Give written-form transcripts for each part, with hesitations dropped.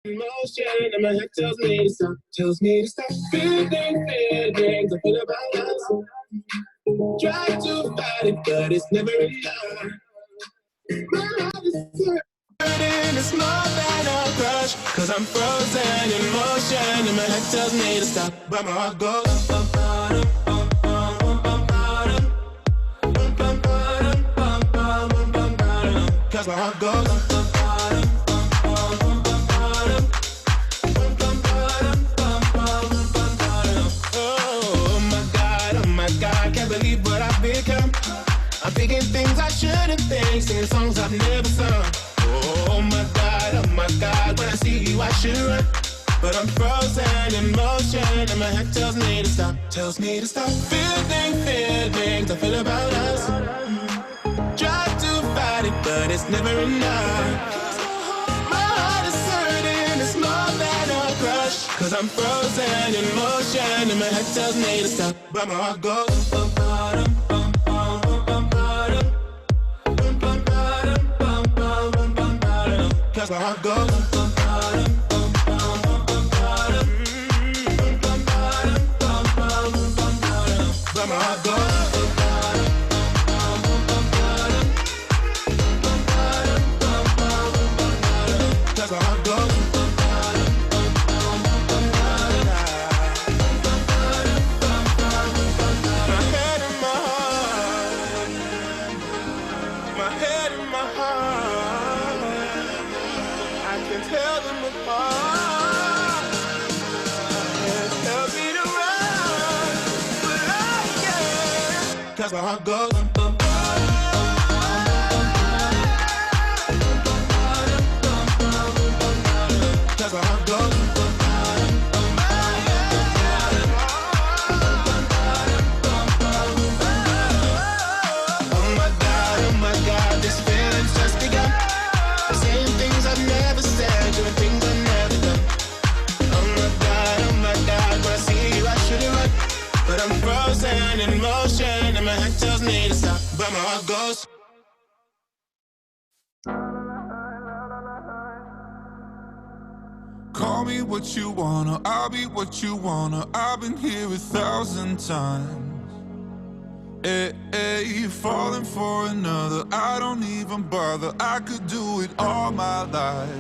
Emotion, and my head tells me to stop. Tells me to stop. Feelings I feel about us. Try to fight it, but it's never enough. My heart is hurting, it's more than a crush. Cause I'm frozen in motion, and my head tells me to stop. But my heart goes cause my heart goes oh my God, can't believe what I've become. I'm thinking things I shouldn't think, singing songs I've never sung. Oh my God, when I see you I should run. But I'm frozen in motion, and my head tells me to stop. Tells me to stop. Feelings I feel about us. Try to fight it, but it's never enough. My heart is hurting, it's more than a crush. Cause I'm frozen in motion, and my head tells me to stop. But my heart goes cause my heart goes but my heart goes cause my heart goes my head and my heart, my head and my heart, I can tell them apart. Tell me to run, but I can't. Cause my heart goes cause my heart goes oh my God, this feeling's just begun. Saying things I've never said, doing things I've never done. Oh my God, when I see you I should've run. But I'm frozen in motion, and my head tells me to stop. But my heart goes call me what you wanna, I'll be what you wanna. I've been here 1,000 times. Hey, falling for another, I don't even bother. I could do it all my life.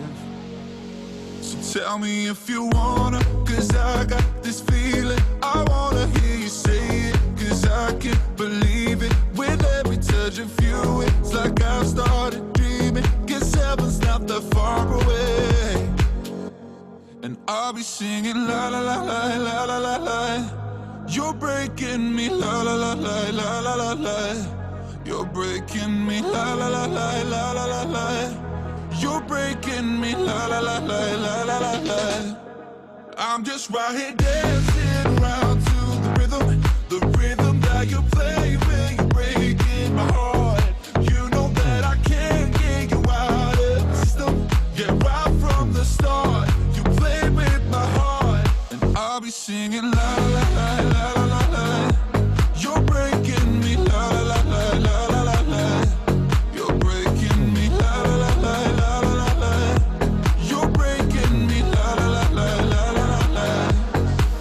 So tell me if you wanna, cause I got this feeling. I wanna hear you say it, cause I can't believe it. With every touch of you, it's like I've started dreaming. Guess heaven's not that far away. And I'll be singing la la la la la la la la. You're breaking me la la la la la la la la. You're breaking me la la la la la la la la. You're breaking me la la la la la la la la. I'm just right here dancing around to the rhythm that you play when you're breaking my heart. You know that I can't get you out of the system. Yeah, right from the start. I'll be singing la la la la la la la. You're breaking me la la la la la la la. You're breaking me la la la la la la la. You're breaking me la la la la la la la.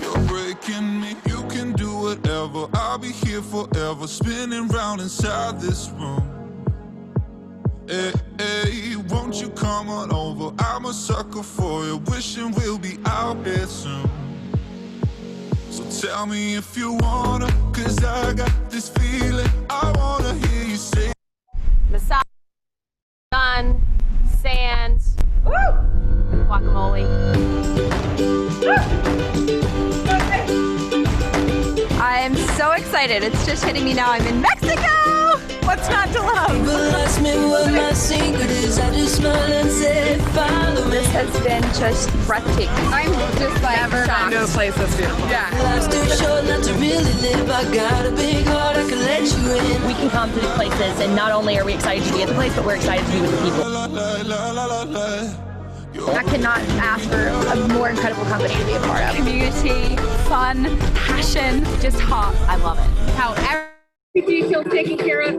You're breaking me. You can do whatever. I'll be here forever, spinning round inside this room. Hey, won't you come on over? I'm a sucker for you, wishing we'll be out here soon. So tell me if you wanna, cause I got this feeling. I wanna hear you say massage, sun, sand, woo! Guacamole. I'm so excited. It's just hitting me now. I'm in Mexico! What's not to love? People ask me what my secret is. I just smile and say, follow me. This has been just breathtaking. I'm just like never been to a place that's beautiful. Yeah. Life's too short not to really live. I got a big heart, I can let you in. We can come to these places, and not only are we excited to be at the place, but we're excited to be with the people. I cannot ask for a more incredible company to be a part of. Community, fun, passion, just hot. I love it. How everybody feels taken care of.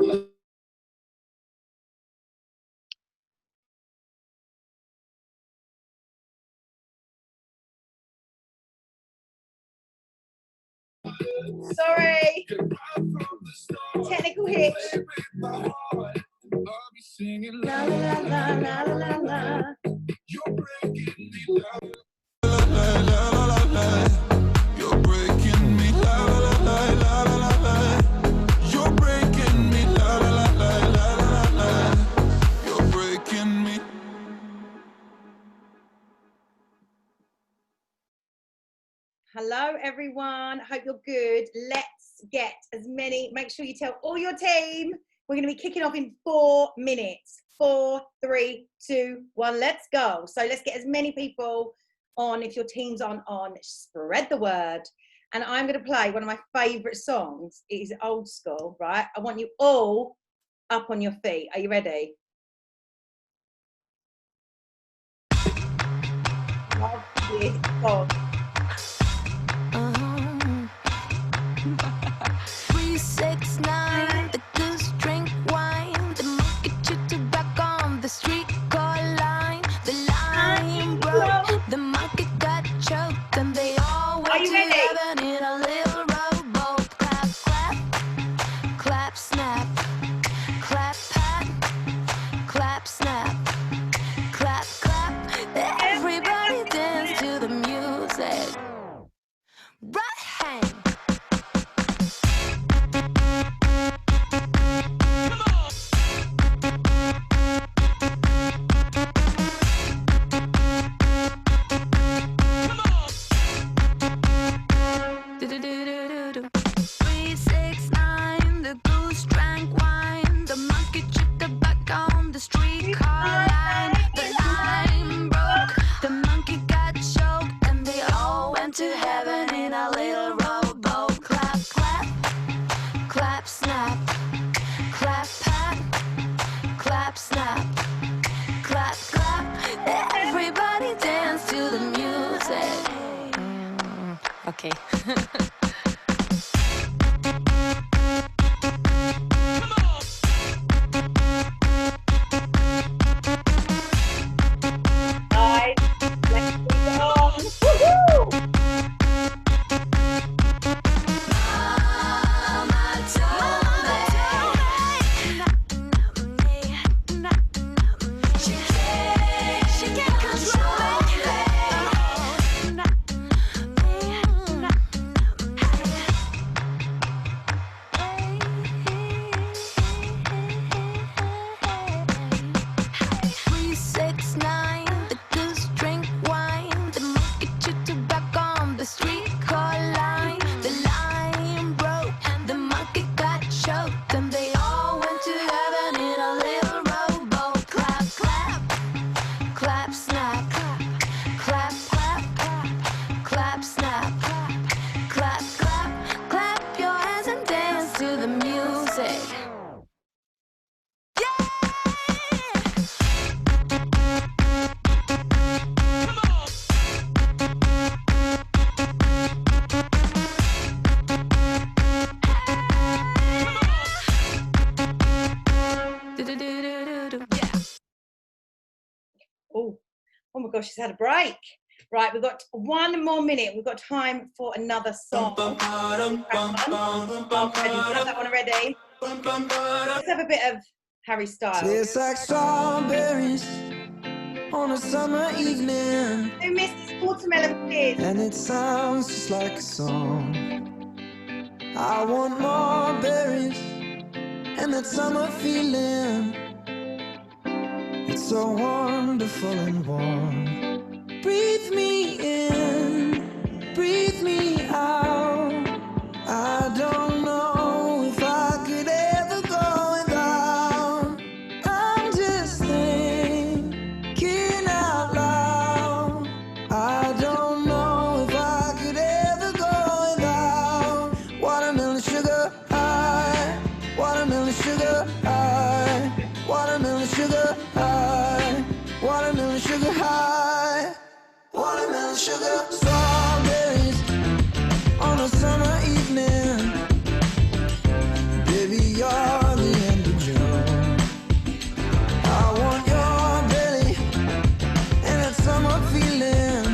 Sorry. Technical hitch. La la la la la la la. You're breaking me, la la la la la. You're breaking me, la la la la la la. You're breaking me, la la la la la la. You're breaking me. Hello, everyone. Hope you're good. Let's get as many. Make sure you tell all your team. We're going to be kicking off in 4 minutes. 4, 3, 2, 1. Let's go. So let's get as many people on. If your team's on, spread the word. And I'm going to play one of my favorite songs. It is old school, right? I want you all up on your feet. Are you ready? Love this song. 3, 6, 9, the goose drink wine, the monkey chewed tobacco on the streetcar line, the line broke, the monkey got choked, and they all went to heaven in a little rowboat. Clap, clap, clap, snap, clap, pat, clap, snap, clap, clap. Everybody dance to the music. Right hand. 3, 6, 9, the goose drank wine, the monkey chewed tobacco on the streetcar line, the line broke, the monkey got choked, and they all went to heaven in a little rowboat. Clap, clap, clap, snap, clap, pat, clap, snap, clap, clap. Everybody dance to the music. Okay. Guys, let's keep on. Woohoo! She can't control me. Oh my gosh, she's had a break. Right, we've got 1 more minute. We've got time for another song. Have that one already? Let's have a bit of Harry Styles. Tastes like strawberries on a summer evening. Who misses Watermelon Fizz? And it sounds just like a song. I want more berries and that summer feeling. It's so wonderful and warm. Breathe me in, breathe me out. I don't know if I could ever go without. I'm just thinking out loud. I don't know if I could ever go without. Watermelon sugar high, watermelon sugar high, watermelon sugar high, watermelon sugar high, watermelon sugar. Strawberries on a summer evening. Baby, you're the end of June. I want your belly and that summer feeling,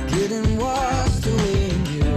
getting washed away in you.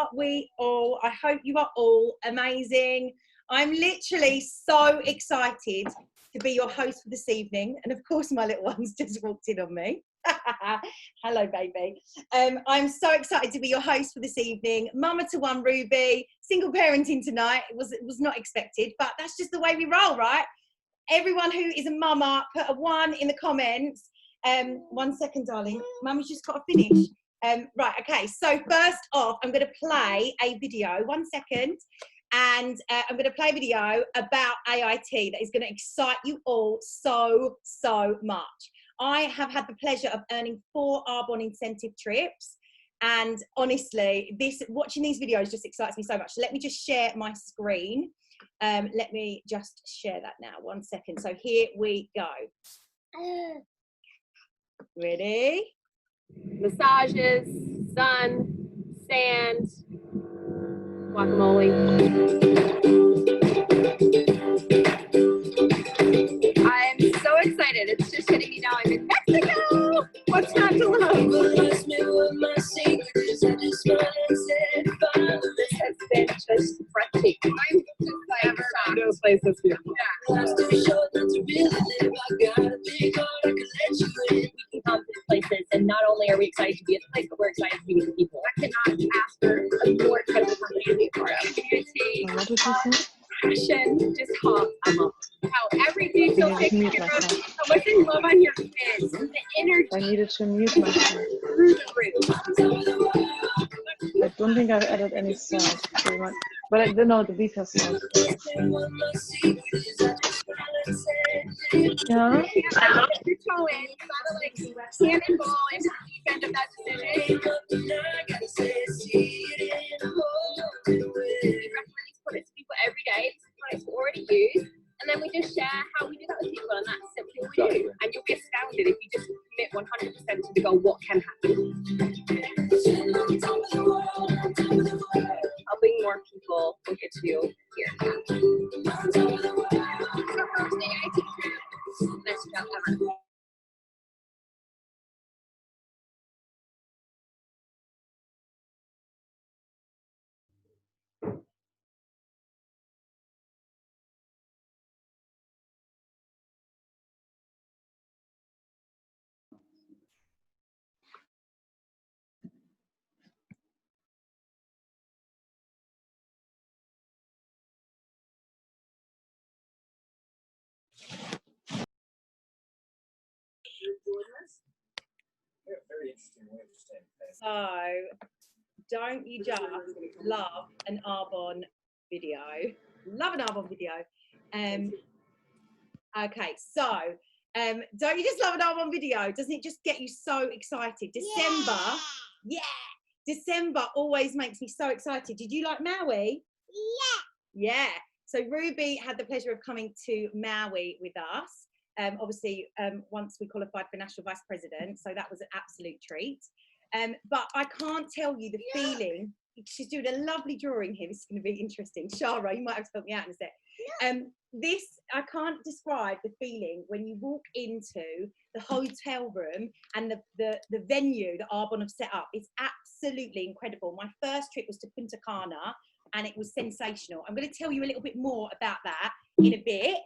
are we all? I hope you are all amazing. I'm literally so excited to be your host for this evening. And of course, my little one's just walked in on me. Hello, baby. I'm so excited to be your host for this evening. Mama to one, Ruby. Single parenting tonight. It was not expected, but that's just the way we roll, right? Everyone who is a mama, put a 1 in the comments. 1 second, darling. Mummy's just got to finish. Right, okay. So first off, I'm going to play a video. 1 second. And I'm going to play a video about AIT that is going to excite you all so, so much. I have had the pleasure of earning 4 Arbonne incentive trips. And honestly, watching these videos just excites me so much. So let me just share my screen. Let me just share that now. 1 second. So here we go. Ready? Massages, sun, sand, guacamole. I'm so excited. It's just hitting me now. I'm in Mexico. What's not to love? This has been just breathtaking. I'm just like, no place this beautiful. Yeah. We can come to places, and not only are we excited to be at the place, but we're excited to be with the people. I cannot ask for a more incredible company to be a part of. Community, passion, just hot. I love how every detail takes care of how much in love on your kids. The energy. I needed to mute myself. Through the roof. I don't think I've added any sound, but I don't know the beat has sound. Yeah. I love your toe in. You gotta like cannonball into the deep end of that decision. We recommend these products to people every day. These products we already use. And then we just share how we do that with people, and that's simply what we do. And you'll be astounded if you just commit 100% to the goal, what can happen. Helping more people will get you here. Best job ever. So, don't you just love an Arbonne video? Love an Arbonne video. Okay, so don't you just love an Arbonne video? Doesn't it just get you so excited? December, December always makes me so excited. Did you like Maui? Yeah. So Ruby had the pleasure of coming to Maui with us. Obviously, once we qualified for National Vice President, so that was an absolute treat. But I can't tell you the feeling. She's doing a lovely drawing here. This is going to be interesting. Shara, you might have to help me out in a sec. This, I can't describe the feeling when you walk into the hotel room and the venue that Arbonne have set up. It's absolutely incredible. My first trip was to Punta Cana and it was sensational. I'm going to tell you a little bit more about that in a bit.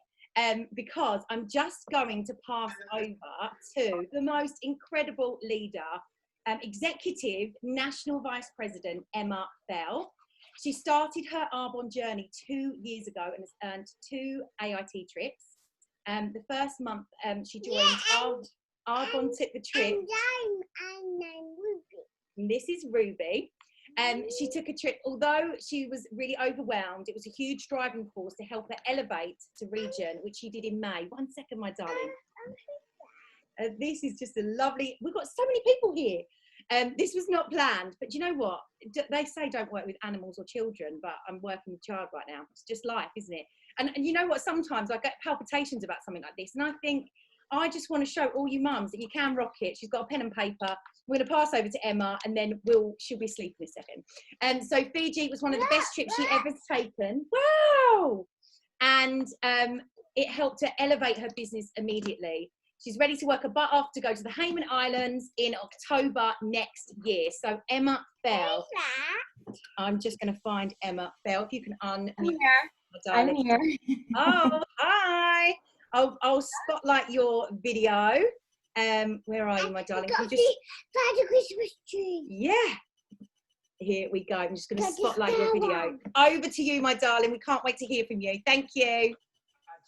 Because I'm just going to pass over to the most incredible leader, Executive National Vice President Emma Bell. She started her Arbonne journey 2 years ago and has earned 2 AIT trips. The first month she joined Arbonne took the trip. And this is Ruby. She took a trip, although she was really overwhelmed, it was a huge driving force to help her elevate to region, which she did in May. 1 second, my darling. This is just a lovely, we've got so many people here. This was not planned, but you know what? They say don't work with animals or children, but I'm working with child right now. It's just life, isn't it? And you know what? Sometimes I get palpitations about something like this, and I think, I just want to show all you mums that you can rock it. She's got a pen and paper. We're going to pass over to Emma and then she'll be asleep in a second. So Fiji was one of the best trips she ever taken. Wow! And it helped her elevate her business immediately. She's ready to work her butt off to go to the Hayman Islands in October next year. So Emma Bell. I'm just going to find Emma. Belle, if you can unmute. I'm here. I'm here. Oh, hi. I'll spotlight your video. Where are you, my darling? Can you just... Find a Christmas tree. Yeah. Here we go. I'm just going to spotlight your video. Over to you, my darling. We can't wait to hear from you. Thank you.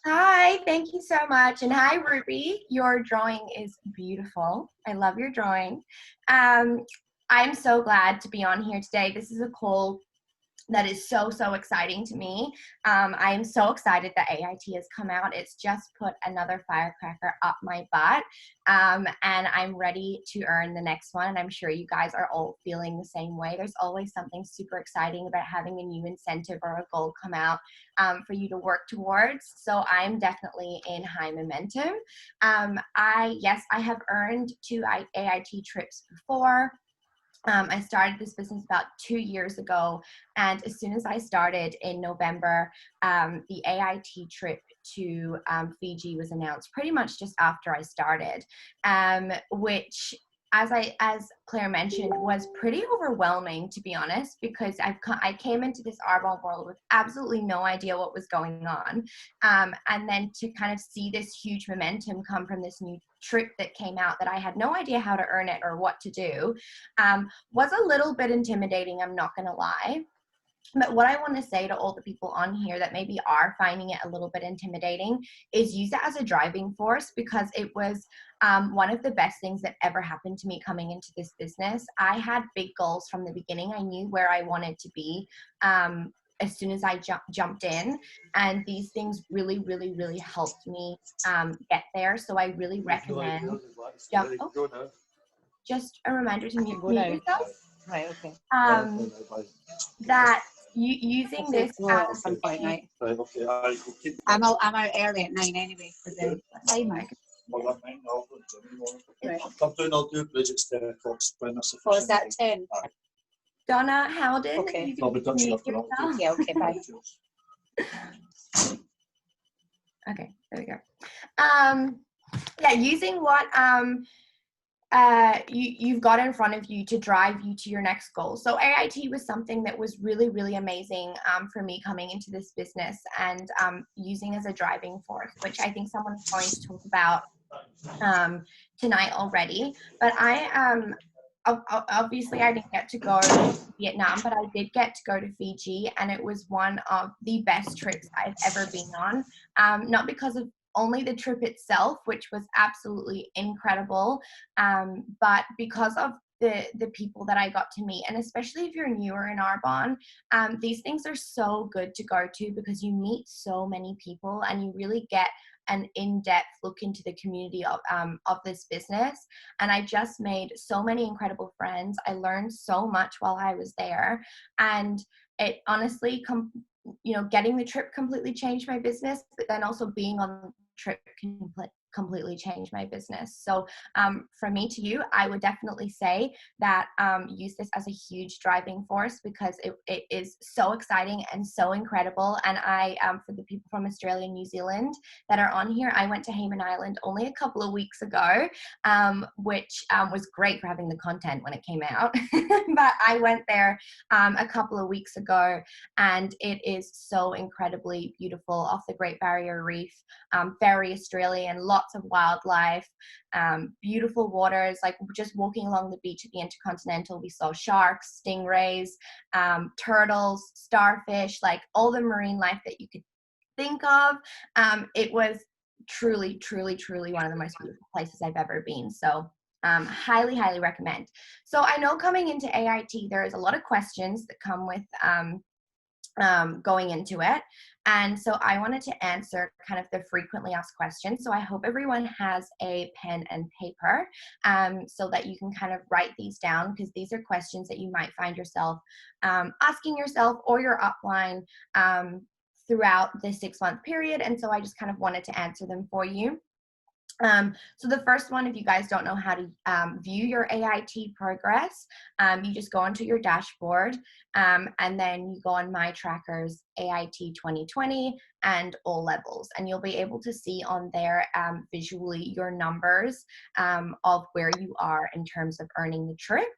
Hi, thank you so much. And hi, Ruby. Your drawing is beautiful. I love your drawing. I'm so glad to be on here today. This is a call that is so exciting to me. I'm so excited that AIT has come out. It's just put another firecracker up my butt, and I'm ready to earn the next one. And I'm sure you guys are all feeling the same way. There's always something super exciting about having a new incentive or a goal come out for you to work towards. So I'm definitely in high momentum. Yes, I have earned 2 AIT trips before. I started this business about 2 years ago, and as soon as I started in November, the AIT trip to Fiji was announced pretty much just after I started, which, as Claire mentioned, was pretty overwhelming, to be honest, because I came into this Arbonne world with absolutely no idea what was going on, and then to kind of see this huge momentum come from this new trip that came out that I had no idea how to earn it or what to do, was a little bit intimidating, I'm not gonna lie. But what I want to say to all the people on here that maybe are finding it a little bit intimidating is use it as a driving force, because it was one of the best things that ever happened to me coming into this business. I had big goals from the beginning. I knew where I wanted to be as soon as I jumped in, and these things really helped me get there. So I really recommend just a reminder to mute yourself. Right, okay. That using this at some point, right? Right, okay. I'm out early at 9 anyway for the timer. I'll do Bridget's 10 o'clock sprint. Oh, is that 10? Donna Howden. Okay. I'll be touching mute up for yourself. Yeah, okay, bye. Okay, there we go. Yeah, using what you've got in front of you to drive you to your next goal. So AIT was something that was really amazing for me coming into this business, and using as a driving force, which I think someone's going to talk about tonight already. But obviously I didn't get to go to Vietnam, but I did get to go to Fiji, and it was one of the best trips I've ever been on. Not because of only the trip itself, which was absolutely incredible, but because of the people that I got to meet. And especially if you're newer in Arbonne, these things are so good to go to, because you meet so many people and you really get an in-depth look into the community of this business. And I just made so many incredible friends. I learned so much while I was there, and it honestly getting the trip completely changed my business, but then also being on the trip completely changed my business. So from me to you, I would definitely say that use this as a huge driving force, because it is so exciting and so incredible. And I, for the people from Australia and New Zealand that are on here, I went to Hayman Island only a couple of weeks ago, which was great for having the content when it came out. But I went there a couple of weeks ago, and it is so incredibly beautiful off the Great Barrier Reef, very Australian, lots of wildlife, beautiful waters. Like just walking along the beach at the Intercontinental, we saw sharks, stingrays, turtles, starfish, like all the marine life that you could think of. It was truly one of the most beautiful places I've ever been. So highly recommend. So I know coming into AIT, there is a lot of questions that come with going into it. And so I wanted to answer kind of the frequently asked questions. So I hope everyone has a pen and paper so that you can kind of write these down, because these are questions that you might find yourself asking yourself or your upline throughout the 6-month period. And so I just kind of wanted to answer them for you. So the first one, if you guys don't know how to view your AIT progress, you just go onto your dashboard, and then you go on My Trackers, AIT 2020, and all levels. And you'll be able to see on there visually your numbers of where you are in terms of earning the trip.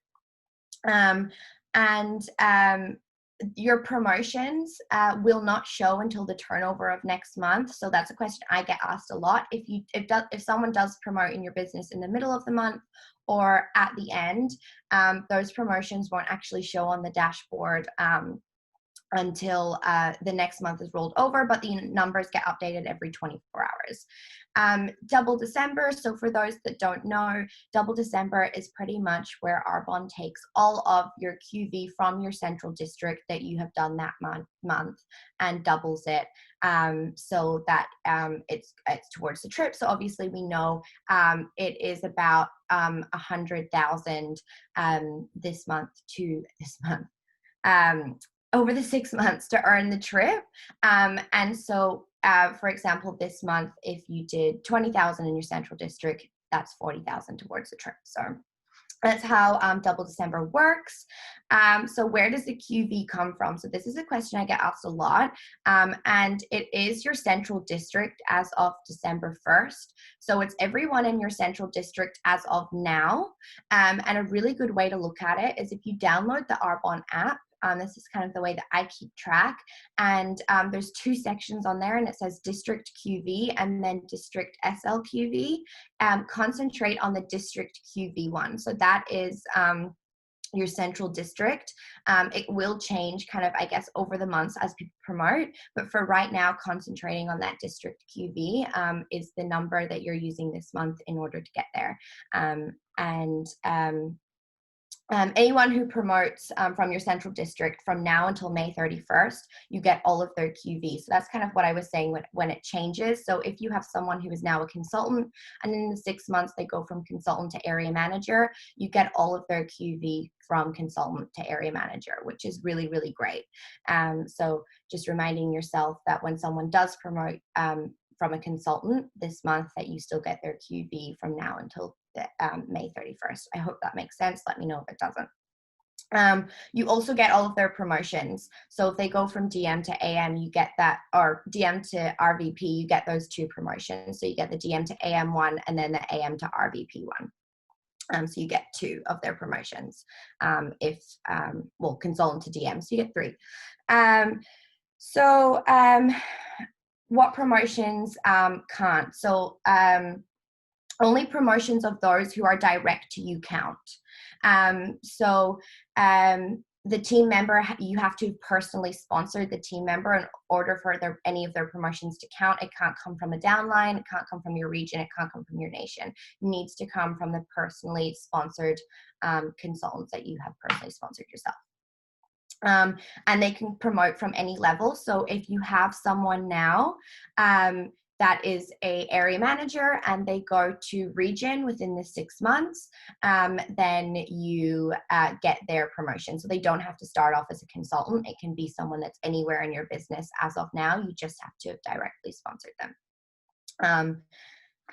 And your promotions will not show until the turnover of next month. So that's a question I get asked a lot. If someone does promote in your business in the middle of the month or at the end, those promotions won't actually show on the dashboard until the next month is rolled over, but the numbers get updated every 24 hours. Double December, so for those that don't know, Double December is pretty much where Arbonne takes all of your QV from your central district that you have done that month and doubles it so that it's towards the trip. So obviously we know it is about 100,000 this month over the 6 months to earn the trip. And so, for example, this month, if you did 20,000 in your central district, that's 40,000 towards the trip. So that's how Double December works. So where does the QV come from? So this is a question I get asked a lot. And it is your central district as of December 1st. So it's everyone in your central district as of now. And a really good way to look at it is if you download the Arbonne app. This is kind of the way that I keep track. And there's 2 sections on there, and it says District QV and then District SLQV. Concentrate on the District QV one. So that is your central district. It will change kind of, I guess, over the months as people promote. But for right now, concentrating on that District QV is the number that you're using this month in order to get there. Anyone who promotes from your central district from now until May 31st, you get all of their QV. So that's kind of what I was saying when it changes. So if you have someone who is now a consultant and in the 6 months they go from consultant to area manager, you get all of their QV from consultant to area manager, which is really, really great. So just reminding yourself that when someone does promote from a consultant this month, that you still get their QV from now until May 31st. I hope that makes sense. Let me know if it doesn't. You also get all of their promotions. So if they go from DM to AM, you get that, or DM to RVP, you get those 2 promotions. So you get the DM to AM one and then the AM to RVP one. So you get 2 of their promotions. Well, consultant to DM, so you get 3. What promotions can't? So only promotions of those who are direct to you count. The team member, you have to personally sponsor the team member in order for any of their promotions to count. It can't come from a downline, it can't come from your region, it can't come from your nation. It needs to come from the personally sponsored consultants that you have personally sponsored yourself. And they can promote from any level. So if you have someone now that is a area manager and they go to region within the 6 months, then you get their promotion. So they don't have to start off as a consultant. It can be someone that's anywhere in your business as of now. You just have to have directly sponsored them.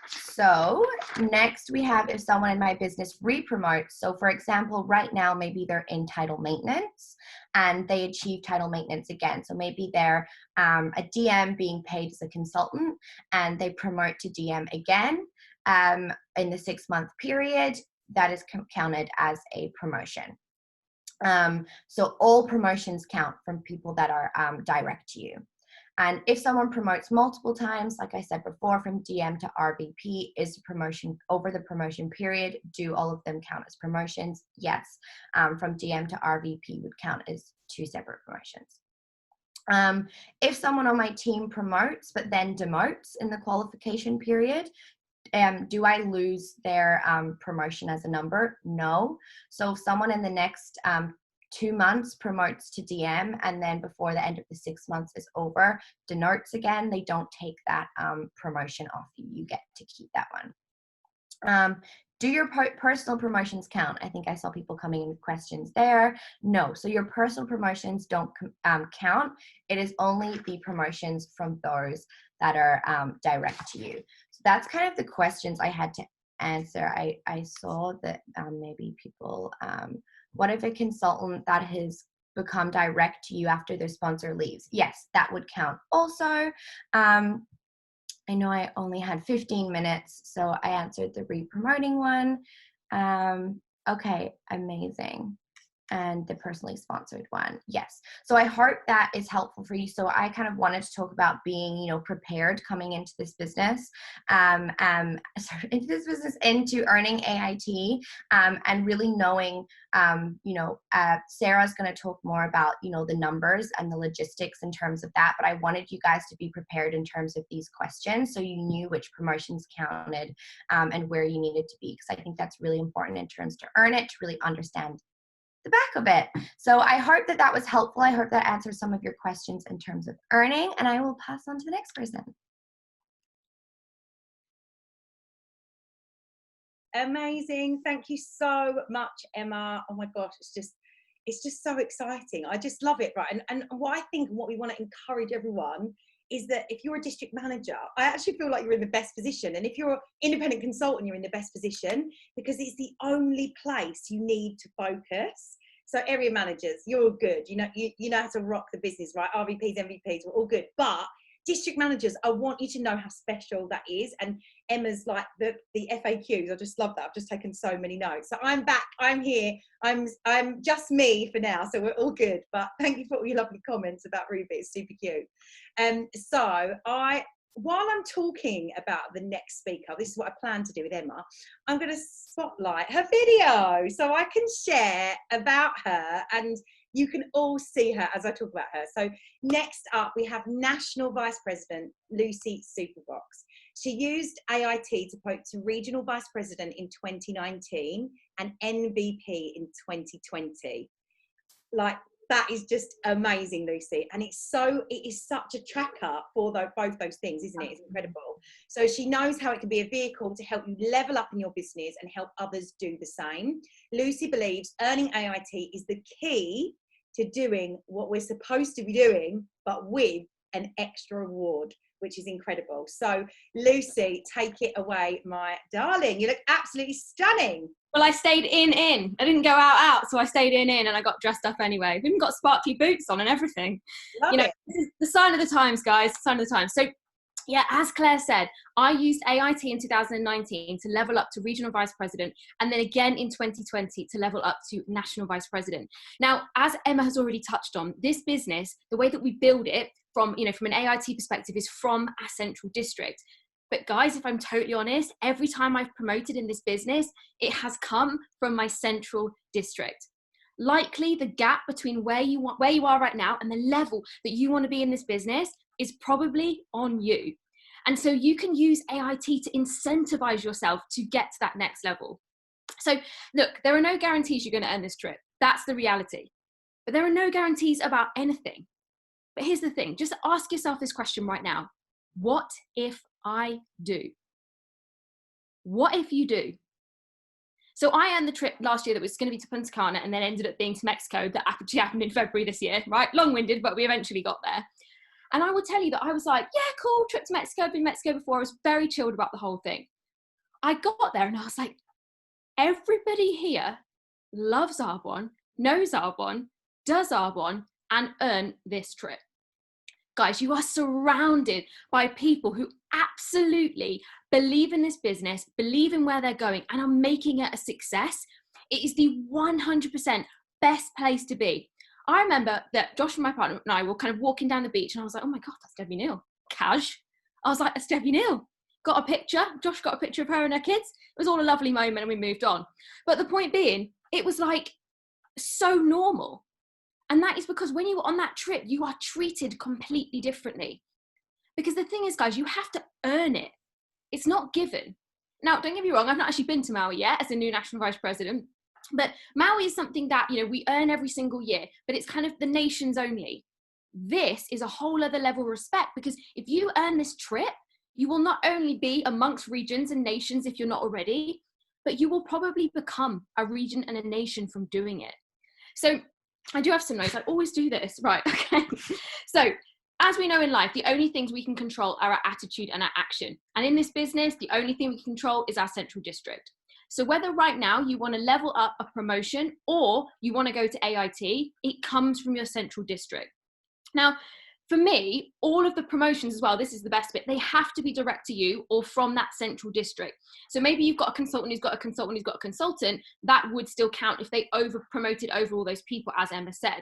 So next we have if someone in my business re-promotes. So for example, right now, maybe they're in title maintenance and they achieve title maintenance again. So maybe they're a DM being paid as a consultant and they promote to DM again in the 6 month period. That is counted as a promotion. So all promotions count from people that are direct to you. And if someone promotes multiple times, like I said before, from DM to RVP is a promotion over the promotion period. Do all of them count as promotions? Yes. From DM to RVP would count as 2 separate promotions. If someone on my team promotes but then demotes in the qualification period, do I lose their promotion as a number? No. So if someone in the next 2 months promotes to DM and then before the end of the 6 months is over, denotes again, they don't take that promotion off you. You get to keep that one. Do your personal promotions count? I think I saw people coming in with questions there. No, so your personal promotions don't count. It is only the promotions from those that are direct to you. So that's kind of the questions I had to answer. I saw that maybe people, what if a consultant that has become direct to you after their sponsor leaves? Yes, that would count also. I know I only had 15 minutes, so I answered the re-promoting one. Okay, amazing. and the personally sponsored one. Yes. So I hope that is helpful for you. So I kind of wanted to talk about being, you know, prepared coming into this business, into earning AIT, and really knowing, you know, Sarah's going to talk more about, you know, the numbers and the logistics in terms of that. But I wanted you guys to be prepared in terms of these questions, so you knew which promotions counted, and where you needed to be, because I think that's really important in terms to earn it, to really understand the back of it. So I hope that that was helpful. I hope that answers some of your questions in terms of earning, and I will pass on to the next person. Amazing. Thank you so much, Emma. Oh my gosh, it's just so exciting. I just love it, right? And what I think, and what we want to encourage everyone is that if you're a district manager, I actually feel like you're in the best position. And if you're an independent consultant, you're in the best position, because it's the only place you need to focus. So area managers, you're good. You know how to rock the business, right? RVPs, MVPs, we're all good. But district managers, I want you to know how special that is. And Emma's like the FAQs. I just love that. I've just taken so many notes. So I'm back. I'm here. I'm just me for now. So we're all good. But thank you for all your lovely comments about Ruby. It's super cute. So while I'm talking about the next speaker, this is what I plan to do with Emma. I'm going to spotlight her video so I can share about her, and you can all see her as I talk about her. So next up, we have National Vice President Lucy Superbox. She used AIT to promote to Regional Vice President in 2019 and NVP in 2020. Like, that is just amazing, Lucy. And it is such a tracker for both those things, isn't it? It's incredible. So she knows how it can be a vehicle to help you level up in your business and help others do the same. Lucy believes earning AIT is the key to doing what we're supposed to be doing, but with an extra reward, which is incredible. So Lucy, take it away, my darling. You look absolutely stunning. Well, I stayed in. I didn't go out, so I stayed in, and I got dressed up anyway. We've even got sparkly boots on and everything. Love it. This is the sign of the times, guys, sign of the times. So, yeah, as Claire said, I used AIT in 2019 to level up to Regional Vice President, and then again in 2020 to level up to National Vice President. Now, as Emma has already touched on, this business, the way that we build it from an AIT perspective is from our central district. But guys, if I'm totally honest, every time I've promoted in this business, it has come from my central district. Likely the gap between where you are right now and the level that you want to be in this business is probably on you. And so you can use AIT to incentivize yourself to get to that next level. So look, there are no guarantees you're going to earn this trip. That's the reality. But there are no guarantees about anything. But here's the thing, just ask yourself this question right now. What if I do? What if you do? So I earned the trip last year that was going to be to Punta Cana and then ended up being to Mexico. That actually happened in February this year, right? Long-winded, but we eventually got there. And I will tell you that I was like, yeah, cool, trip to Mexico. I've been to Mexico before. I was very chilled about the whole thing. I got there and I was like, everybody here loves Arbonne, knows Arbonne, does Arbonne, and earn this trip. Guys, you are surrounded by people who absolutely believe in this business, believe in where they're going, and are making it a success. It is the 100% best place to be. I remember that Josh and my partner and I were kind of walking down the beach, and I was like, oh my God, that's Debbie Neal. Cash. I was like, that's Debbie Neal. Got a picture. Josh got a picture of her and her kids. It was all a lovely moment, and we moved on. But the point being, it was like so normal. And that is because when you were on that trip, you are treated completely differently. Because the thing is, guys, you have to earn it. It's not given. Now, don't get me wrong, I've not actually been to Maui yet as a new National Vice President. But Maui is something that, we earn every single year, but it's kind of the nations only. This is a whole other level of respect, because if you earn this trip, you will not only be amongst regions and nations if you're not already, but you will probably become a region and a nation from doing it. So I do have some notes. I always do this. Right, okay. So as we know in life, the only things we can control are our attitude and our action. And in this business, the only thing we can control is our central district. So whether right now you want to level up a promotion or you want to go to AIT, it comes from your central district. Now, for me, all of the promotions as well, this is the best bit, they have to be direct to you or from that central district. So maybe you've got a consultant who's got a consultant who's got a consultant, that would still count if they promoted over all those people, as Emma said.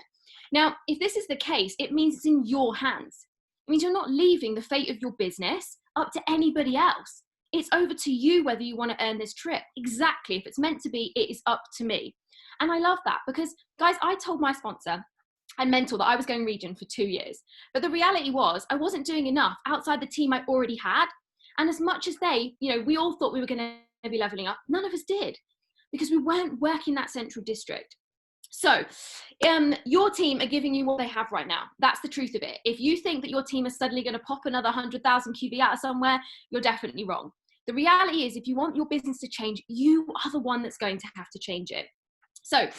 Now, if this is the case, it means it's in your hands. It means you're not leaving the fate of your business up to anybody else. It's over to you whether you want to earn this trip. Exactly. If it's meant to be, it is up to me. And I love that because, guys, I told my sponsor and mentor that I was going region for 2 years. But the reality was I wasn't doing enough outside the team I already had. And as much as they, you know, we all thought we were going to be leveling up, none of us did because we weren't working that central district. So your team are giving you what they have right now. That's the truth of it. If you think that your team is suddenly going to pop another 100,000 QB out of somewhere, you're definitely wrong. The reality is if you want your business to change, you are the one that's going to have to change it. So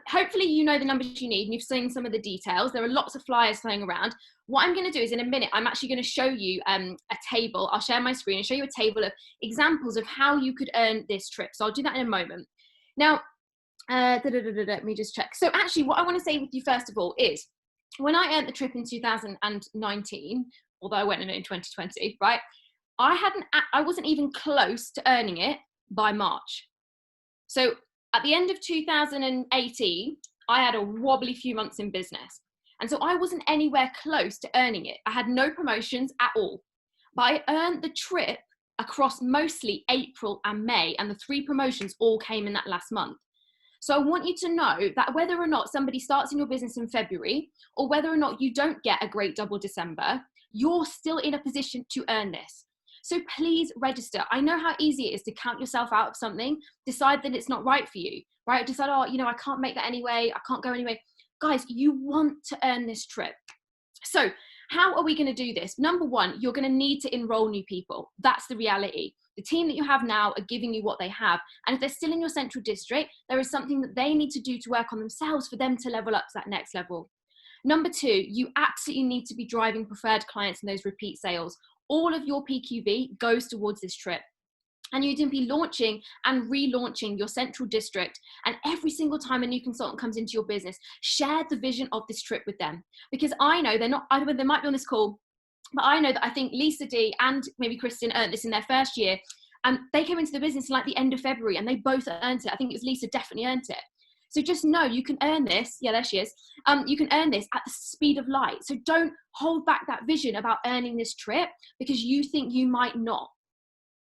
hopefully you know the numbers you need and you've seen some of the details. There are lots of flyers flying around. What I'm going to do is in a minute, I'm actually going to show you a table. I'll share my screen and show you a table of examples of how you could earn this trip. So I'll do that in a moment. Now, let me just check. So actually what I want to say with you first of all is when I earned the trip in 2019, although I went in it in 2020, right? I wasn't even close to earning it by March. So at the end of 2018, I had a wobbly few months in business. And so I wasn't anywhere close to earning it. I had no promotions at all. But I earned the trip across mostly April and May, and the 3 promotions all came in that last month. So I want you to know that whether or not somebody starts in your business in February, or whether or not you don't get a great double December, you're still in a position to earn this. So please register. I know how easy it is to count yourself out of something, decide that it's not right for you, right? Decide, oh, you know, I can't make that anyway. I can't go anyway. Guys, you want to earn this trip. So how are we going to do this? Number one, you're going to need to enroll new people. That's the reality. The team that you have now are giving you what they have. And if they're still in your central district, there is something that they need to do to work on themselves for them to level up to that next level. Number two, you absolutely need to be driving preferred clients and those repeat sales. All of your PQB goes towards this trip. And you can be launching and relaunching your central district. And every single time a new consultant comes into your business, share the vision of this trip with them. Because I know they might be on this call, but I know that I think Lisa D and maybe Kristen earned this in their first year. And they came into the business like the end of February and they both earned it. I think it was Lisa definitely earned it. So just know you can earn this. Yeah, there she is. You can earn this at the speed of light. So don't hold back that vision about earning this trip because you think you might not,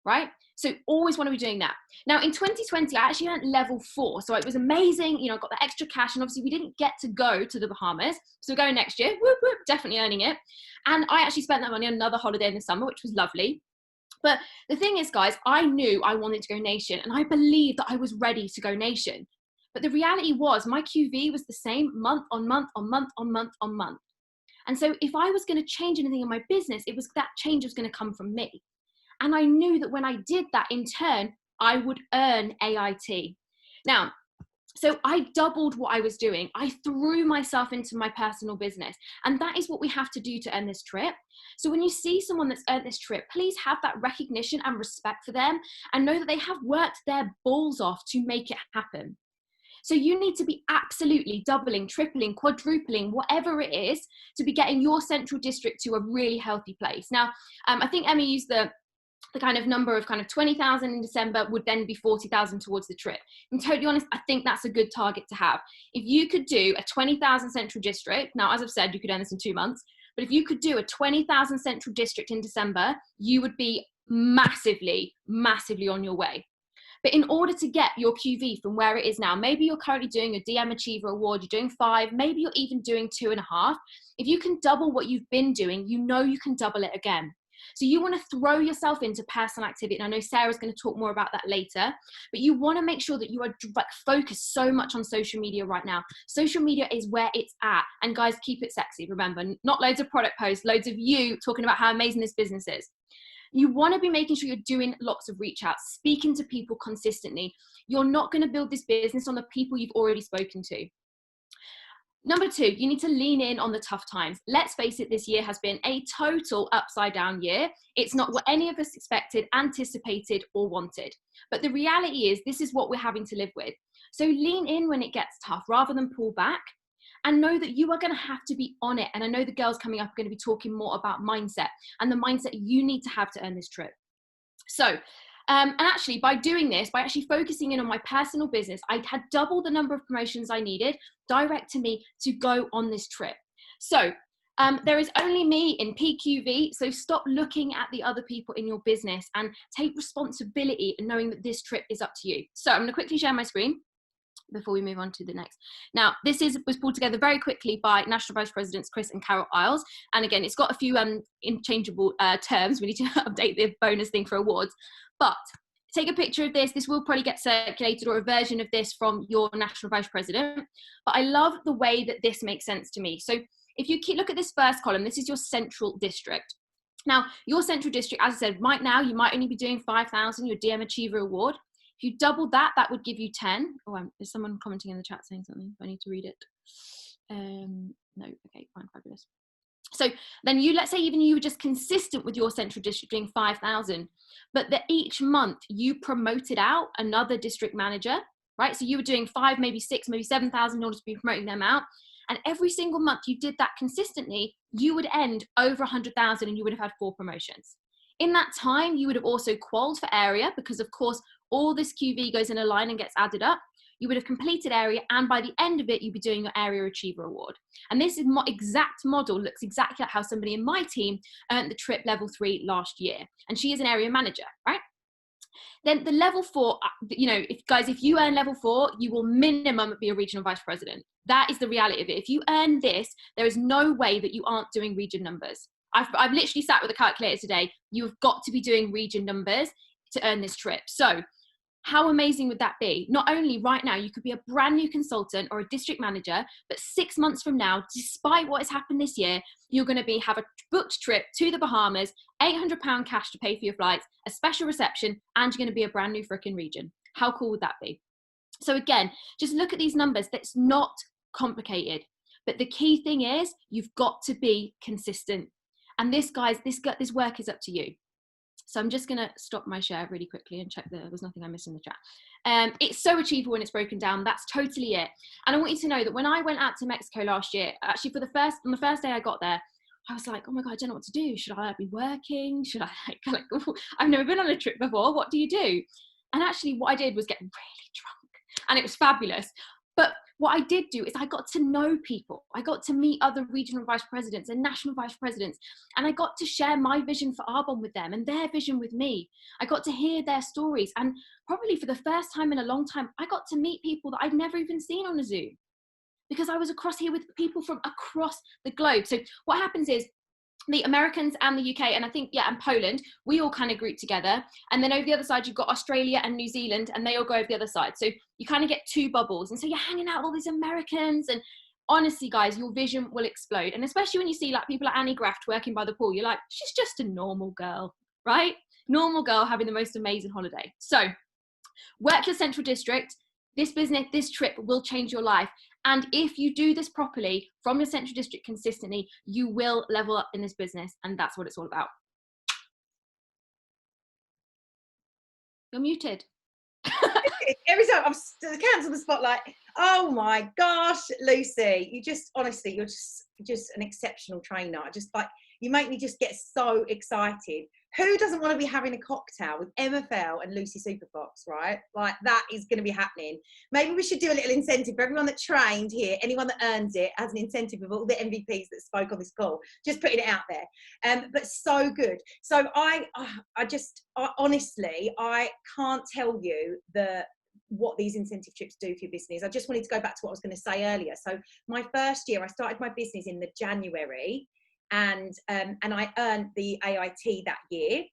right? So always want to be doing that. Now in 2020, I actually earned level 4. So it was amazing. You know, I got the extra cash and obviously we didn't get to go to the Bahamas. So we're going next year, whoop, whoop, definitely earning it. And I actually spent that money on another holiday in the summer, which was lovely. But the thing is, guys, I knew I wanted to go nation and I believed that I was ready to go nation. But the reality was my QV was the same month on month on month on month on month. And so if I was going to change anything in my business, it was that change was going to come from me. And I knew that when I did that in turn, I would earn AIT. Now, so I doubled what I was doing. I threw myself into my personal business. And that is what we have to do to earn this trip. So when you see someone that's earned this trip, please have that recognition and respect for them and know that they have worked their balls off to make it happen. So you need to be absolutely doubling, tripling, quadrupling, whatever it is, to be getting your central district to a really healthy place. Now, I think Emma used the kind of number of kind of 20,000 in December would then be 40,000 towards the trip. I'm totally honest, I think that's a good target to have. If you could do a 20,000 central district, now as I've said, you could earn this in 2 months, but if you could do a 20,000 central district in December, you would be massively, massively on your way. But in order to get your QV from where it is now, maybe you're currently doing a DM Achiever Award, you're doing 5, maybe you're even doing 2.5. If you can double what you've been doing, you know you can double it again. So you want to throw yourself into personal activity. And I know Sarah's going to talk more about that later, but you want to make sure that you are focused so much on social media right now. Social media is where it's at. And guys, keep it sexy. Remember, not loads of product posts, loads of you talking about how amazing this business is. You want to be making sure you're doing lots of reach outs, speaking to people consistently. You're not going to build this business on the people you've already spoken to. Number 2, you need to lean in on the tough times. Let's face it, this year has been a total upside down year. It's not what any of us expected, anticipated, or wanted. But the reality is this is what we're having to live with. So lean in when it gets tough rather than pull back. and know that you are going to have to be on it. And I know the girls coming up are going to be talking more about mindset and the mindset you need to have to earn this trip. So, and actually by doing this, by actually focusing in on my personal business, I had double the number of promotions I needed direct to me to go on this trip. So there is only me in PQV, so stop looking at the other people in your business and take responsibility and knowing that this trip is up to you. So I'm going to quickly share my screen before we move on to the next. Now, this was pulled together very quickly by National Vice Presidents Chris and Carol Isles. And again, it's got a few interchangeable terms. We need to update the bonus thing for awards. But take a picture of this. This will probably get circulated, or a version of this from your National Vice President. But I love the way that this makes sense to me. So if you look at this first column, this is your central district. Now, your central district, as I said, right now, you might only be doing 5,000, your DM Achiever Award. If you double that, that would give you 10. Oh, is someone commenting in the chat saying something? I need to read it. No, okay, fine, fabulous. So then let's say even you were just consistent with your central district doing 5,000, but that each month you promoted out another district manager, right? So you were doing 5, maybe 6, maybe 7,000 in order to be promoting them out. And every single month you did that consistently, you would end over 100,000 and you would have had 4 promotions. In that time, you would have also qualified for area, because of course, all this QV goes in a line and gets added up. You would have completed area, and by the end of it, you'd be doing your Area Achiever Award. And this exact model looks exactly like how somebody in my team earned the trip level 3 last year. And she is an area manager, right? Then the level 4, you know, if you earn level 4, you will minimum be a regional vice president. That is the reality of it. If you earn this, there is no way that you aren't doing region numbers. I've literally sat with a calculator today. You've got to be doing region numbers to earn this trip. So how amazing would that be? Not only right now, you could be a brand new consultant or a district manager, but 6 months from now, despite what has happened this year, you're going to have a booked trip to the Bahamas, £800 cash to pay for your flights, a special reception, and you're going to be a brand new frickin' region. How cool would that be? So again, just look at these numbers. That's not complicated. But the key thing is you've got to be consistent. And this, guys, this work is up to you. So I'm just going to stop my share really quickly and check that there was nothing I missed in the chat. It's so achievable when it's broken down. That's totally it. And I want you to know that when I went out to Mexico last year, actually on the first day I got there, I was like, oh my God, I don't know what to do. Should I be working? Should I I've never been on a trip before. What do you do? And actually what I did was get really drunk, and it was fabulous. But what I did do is I got to know people. I got to meet other regional vice presidents and national vice presidents, and I got to share my vision for Arbonne with them and their vision with me. I got to hear their stories, and probably for the first time in a long time, I got to meet people that I'd never even seen on a Zoom, because I was across here with people from across the globe. So what happens is the Americans and the UK, and I think, and Poland, we all kind of group together. And then over the other side, you've got Australia and New Zealand, and they all go over the other side. So you kind of get 2 bubbles. And so you're hanging out with all these Americans, and honestly, guys, your vision will explode. And especially when you see like people like Annie Graft working by the pool, you're like, she's just a normal girl, right? Normal girl having the most amazing holiday. So work your central district. This business, this trip will change your life. And if you do this properly from your central district consistently, you will level up in this business. And that's what it's all about. You're muted. Every time I'm cancel the spotlight. Oh my gosh, Lucy, you just, honestly, you're just an exceptional trainer. Just like, you make me just get so excited. Who doesn't want to be having a cocktail with MFL and Lucy Superfox, right? Like, that is going to be happening. Maybe we should do a little incentive for everyone that trained here. Anyone that earns it as an incentive of all the MVPs that spoke on this call. Just putting it out there. But so good. So I honestly, I can't tell you what these incentive trips do for your business. I just wanted to go back to what I was going to say earlier. So my first year, I started my business in the January. And I earned the AIT that year,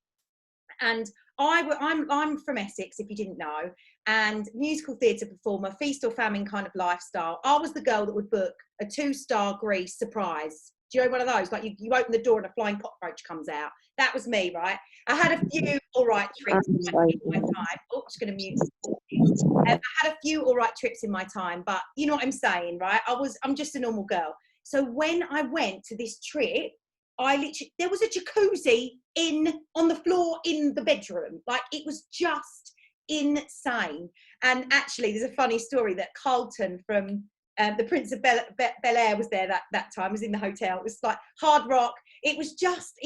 and I'm from Essex, if you didn't know, and musical theatre performer, feast or famine kind of lifestyle. I was the girl that would book a 2-star Greece surprise. Do you know one of those? Like you open the door and a flying cockroach comes out. That was me, right? I had a few all right trips in my time. Oh, just going to mute. I had a few all right trips in my time, but you know what I'm saying, right? I'm just a normal girl. So when I went to this trip, there was a jacuzzi on the floor in the bedroom. Like, it was just insane. And actually, there's a funny story that Carlton from The Prince of Bel Air was there that time, was in the hotel. It was like Hard Rock. It was just,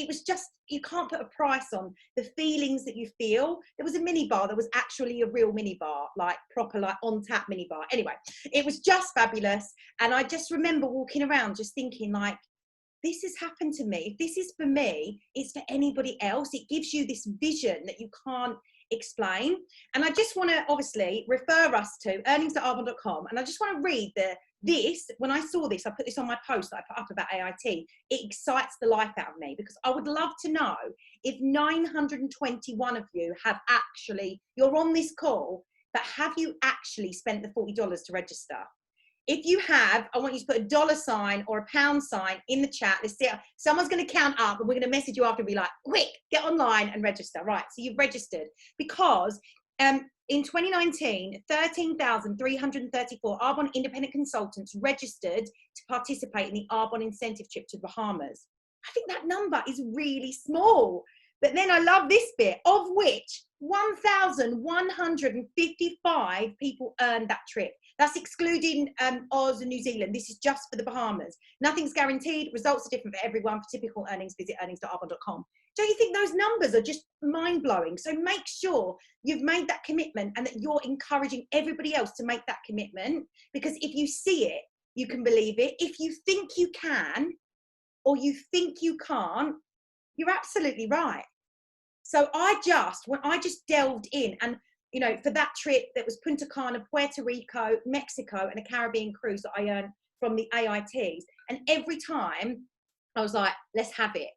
you can't put a price on the feelings that you feel. There was a mini bar. There was actually a real mini bar, like proper, like on tap mini bar. Anyway, it was just fabulous. And I just remember walking around just thinking like, this has happened to me. If this is for me, it's for anybody else. It gives you this vision that you can't explain. And I just want to obviously refer us to earnings.arbonne.com. And I just want to read this. When I saw this, I put this on my post that I put up about AIT. It excites the life out of me, because I would love to know if 921 of you have actually, you're on this call, but have you actually spent the $40 to register? If you have, I want you to put a $sign or a pound sign in the chat. Let's see. Someone's going to count up, and we're going to message you after and be like, quick, get online and register. Right, so you've registered. Because in 2019, 13,334 Arbonne independent consultants registered to participate in the Arbonne incentive trip to the Bahamas. I think that number is really small. But then I love this bit, of which 1,155 people earned that trip. That's excluding Oz and New Zealand. This is just for the Bahamas. Nothing's guaranteed. Results are different for everyone. For typical earnings, visit earnings.arbonne.com. Don't you think those numbers are just mind-blowing? So make sure you've made that commitment and that you're encouraging everybody else to make that commitment, because if you see it, you can believe it. If you think you can or you think you can't, you're absolutely right. So I just delved in, and you know, for that trip, that was Punta Cana, Puerto Rico, Mexico, and a Caribbean cruise that I earned from the AITs. And every time I was like, let's have it.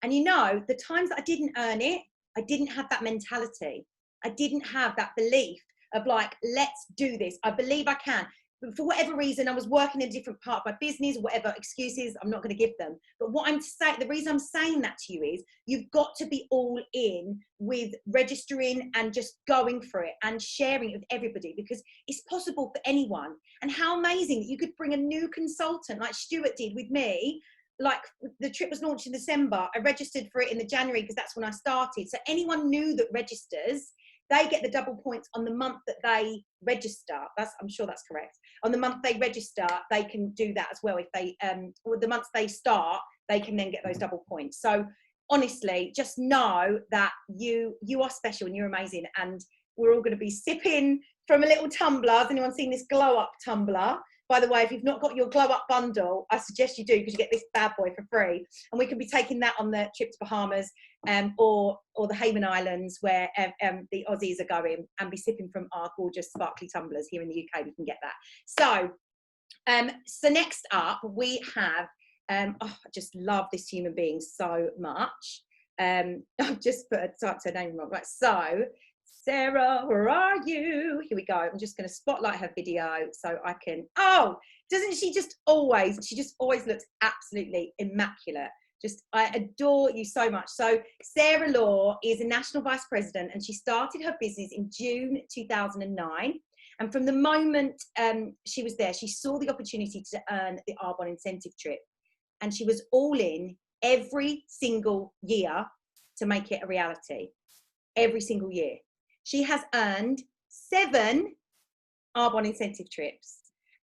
And you know, the times that I didn't earn it, I didn't have that mentality. I didn't have that belief of like, let's do this. I believe I can. But for whatever reason, I was working in a different part of my business, whatever excuses, I'm not going to give them. But what I'm saying, the reason I'm saying that to you is you've got to be all in with registering and just going for it and sharing it with everybody, because it's possible for anyone. And how amazing that you could bring a new consultant like Stuart did with me. Like, the trip was launched in December. I registered for it in the January because that's when I started. So anyone new that registers, they get the double points on the month that they register. I'm sure that's correct. On the month they register, they can do that as well. If they, or the months they start, they can then get those double points. So honestly, just know that you are special and you're amazing. And we're all going to be sipping from a little tumbler. Has anyone seen this glow up tumbler? By the way, if you've not got your glow up bundle, I suggest you do, because you get this bad boy for free. And we can be taking that on the trip to Bahamas, or the Hayman Islands, where the Aussies are going, and be sipping from our gorgeous sparkly tumblers. Here in the UK, we can get that. So, so next up we have, I just love this human being so much. I've just typed her name wrong. Right, so Sarah, where are you? Here we go. I'm just going to spotlight her video so I can. Oh, doesn't she just always? She just always looks absolutely immaculate. Just, I adore you so much. So Sarah Law is a national vice president, and she started her business in June 2009. And from the moment she was there, she saw the opportunity to earn the Arbonne incentive trip, and she was all in every single year to make it a reality. Every single year. She has earned 7 Arbonne incentive trips.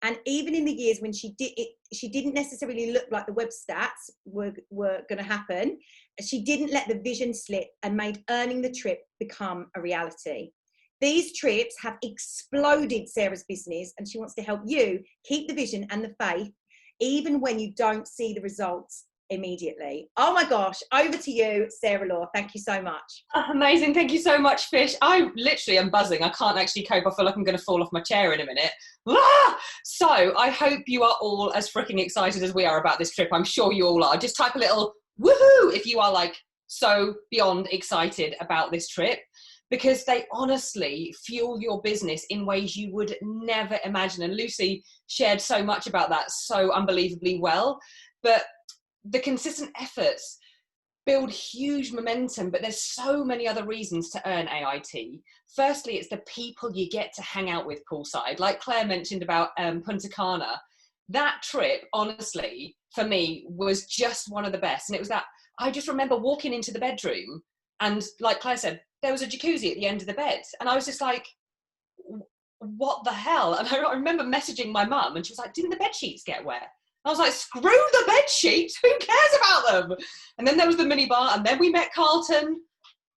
And even in the years when she didn't necessarily look like the web stats were going to happen, she didn't let the vision slip and made earning the trip become a reality. These trips have exploded Sarah's business, and she wants to help you keep the vision and the faith, even when you don't see the results immediately. Oh my gosh, over to you, Sarah Law. Thank you so much. Amazing. Thank you so much, Fish. I literally am buzzing. I can't actually cope. I feel like I'm going to fall off my chair in a minute. Ah! So I hope you are all as freaking excited as we are about this trip. I'm sure you all are. Just type a little woohoo if you are like so beyond excited about this trip, because they honestly fuel your business in ways you would never imagine. And Lucy shared so much about that so unbelievably well. But the consistent efforts build huge momentum, but there's so many other reasons to earn AIT. Firstly, it's the people you get to hang out with poolside. Like Claire mentioned about Punta Cana. That trip, honestly, for me, was just one of the best. And it was that, I just remember walking into the bedroom, and like Claire said, there was a jacuzzi at the end of the bed. And I was just like, what the hell? And I remember messaging my mum and she was like, didn't the bed sheets get wet? I was like, screw the bed sheets, who cares about them? And then there was the minibar, and then we met Carlton.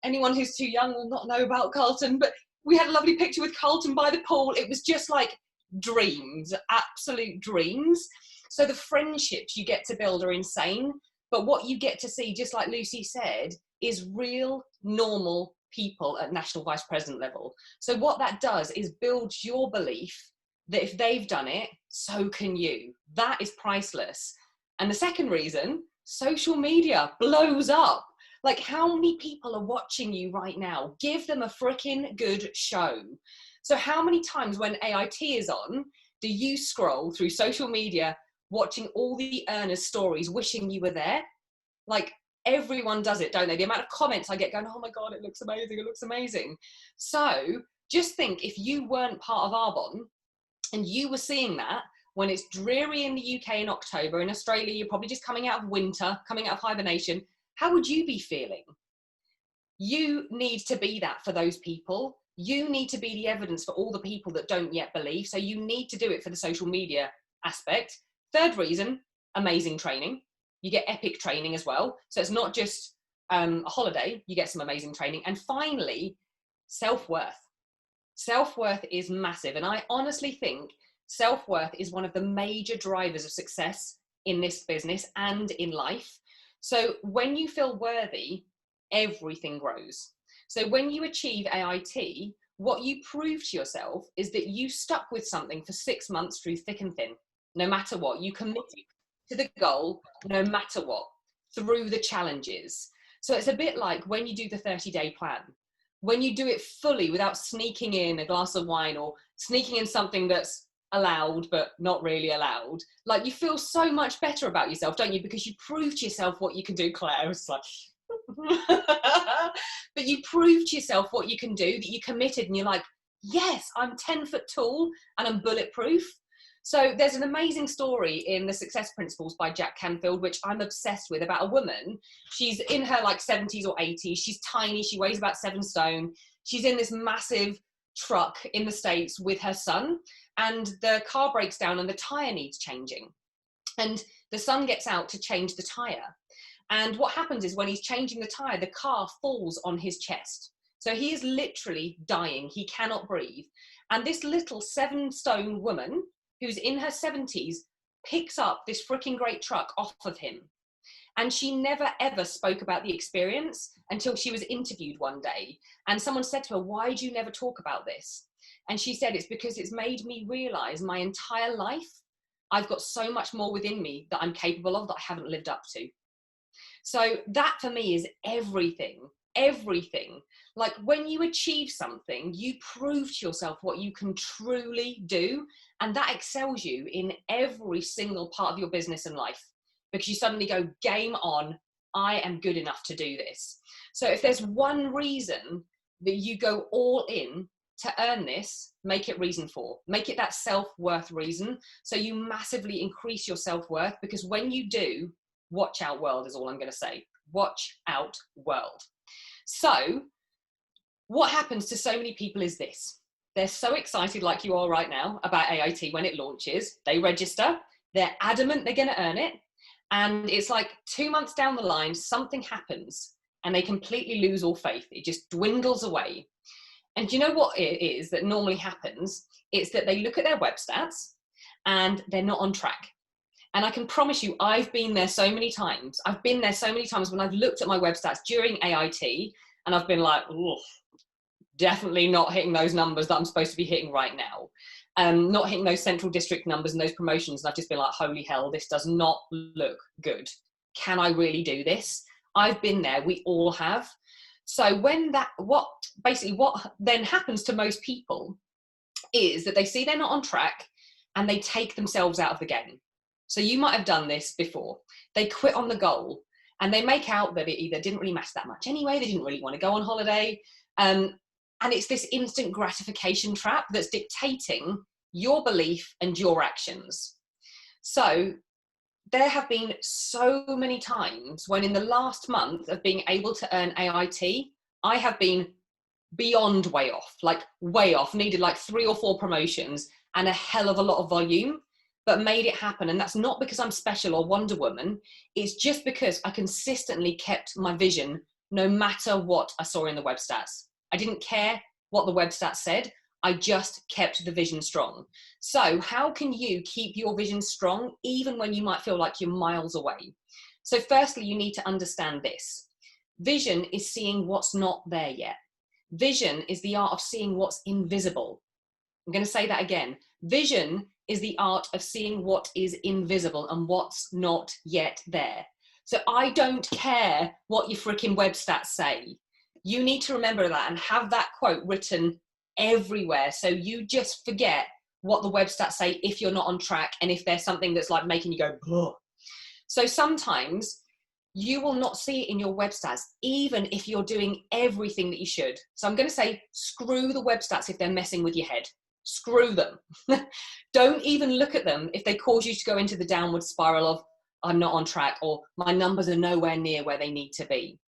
Anyone who's too young will not know about Carlton, but we had a lovely picture with Carlton by the pool. It was just like dreams, absolute dreams. So the friendships you get to build are insane, but what you get to see, just like Lucy said, is real, normal people at national vice president level. So what that does is build your belief that if they've done it, so can you. That is priceless. And the second reason, social media blows up. Like, how many people are watching you right now? Give them a freaking good show. So how many times when AIT is on, do you scroll through social media, watching all the earners' stories, wishing you were there? Like, everyone does it, don't they? The amount of comments I get going, oh my God, it looks amazing, it looks amazing. So just think, if you weren't part of Arbonne, and you were seeing that when it's dreary in the UK in October, in Australia, you're probably just coming out of winter, coming out of hibernation, how would you be feeling? You need to be that for those people. You need to be the evidence for all the people that don't yet believe. So you need to do it for the social media aspect. Third reason, amazing training. You get epic training as well. So it's not just a holiday, you get some amazing training. And finally, self-worth. Self-worth is massive. And I honestly think self-worth is one of the major drivers of success in this business and in life. So when you feel worthy, everything grows. So when you achieve AIT, what you prove to yourself is that you stuck with something for 6 months through thick and thin, no matter what. You committed to the goal, no matter what, through the challenges. So it's a bit like when you do the 30-day plan. When you do it fully without sneaking in a glass of wine or sneaking in something that's allowed but not really allowed, like, you feel so much better about yourself, don't you? Because you proved to yourself what you can do. Claire was like, but you proved to yourself what you can do, that you committed, and you're like, yes, I'm 10 foot tall and I'm bulletproof. So there's an amazing story in The Success Principles by Jack Canfield, which I'm obsessed with, about a woman. She's in her like 70s or 80s. She's tiny. She weighs about 7 stone. She's in this massive truck in the States with her son, and the car breaks down and the tire needs changing. And the son gets out to change the tire. And what happens is, when he's changing the tire, the car falls on his chest. So he is literally dying. He cannot breathe. And this little 7 stone woman, who's in her 70s, picks up this freaking great truck off of him. And she never ever spoke about the experience until she was interviewed one day. And someone said to her, why do you never talk about this? And she said, it's because it's made me realize my entire life, I've got so much more within me that I'm capable of that I haven't lived up to. So that for me is everything, everything. Like, when you achieve something, you prove to yourself what you can truly do. And that excels you in every single part of your business and life, because you suddenly go, game on, I am good enough to do this. So if there's one reason that you go all in to earn this, make it reason 4. Make it that self-worth reason. So you massively increase your self-worth, because when you do, watch out world is all I'm going to say. Watch out world. So what happens to so many people is this. They're so excited, like you are right now, about AIT when it launches. They register. They're adamant they're going to earn it. And it's like 2 months down the line, something happens and they completely lose all faith. It just dwindles away. And do you know what it is that normally happens? It's that they look at their web stats and they're not on track. And I can promise you, I've been there so many times. I've been there so many times when I've looked at my web stats during AIT and I've been like, definitely not hitting those numbers that I'm supposed to be hitting right now. Not hitting those central district numbers and those promotions. And I've just been like, holy hell, this does not look good. Can I really do this? I've been there. We all have. So when what then happens to most people is that they see they're not on track and they take themselves out of the game. So you might have done this before. They quit on the goal and they make out that it either didn't really matter that much anyway, they didn't really want to go on holiday. And it's this instant gratification trap that's dictating your belief and your actions. So there have been so many times when in the last month of being able to earn AIT, I have been beyond way off, like way off, needed like 3 or 4 promotions and a hell of a lot of volume, but made it happen. And that's not because I'm special or Wonder Woman. It's just because I consistently kept my vision no matter what I saw in the web stats. I didn't care what the web stats said. I just kept the vision strong. So how can you keep your vision strong even when you might feel like you're miles away? So firstly, you need to understand this. Vision is seeing what's not there yet. Vision is the art of seeing what's invisible. I'm going to say that again. Vision is the art of seeing what is invisible and what's not yet there. So I don't care what your freaking web stats say. You need to remember that and have that quote written everywhere, so you just forget what the web stats say if you're not on track and if there's something that's like making you go, ugh. So sometimes you will not see it in your web stats, even if you're doing everything that you should. So I'm going to say, screw the web stats if they're messing with your head. Screw them. Don't even look at them if they cause you to go into the downward spiral of, I'm not on track, or my numbers are nowhere near where they need to be.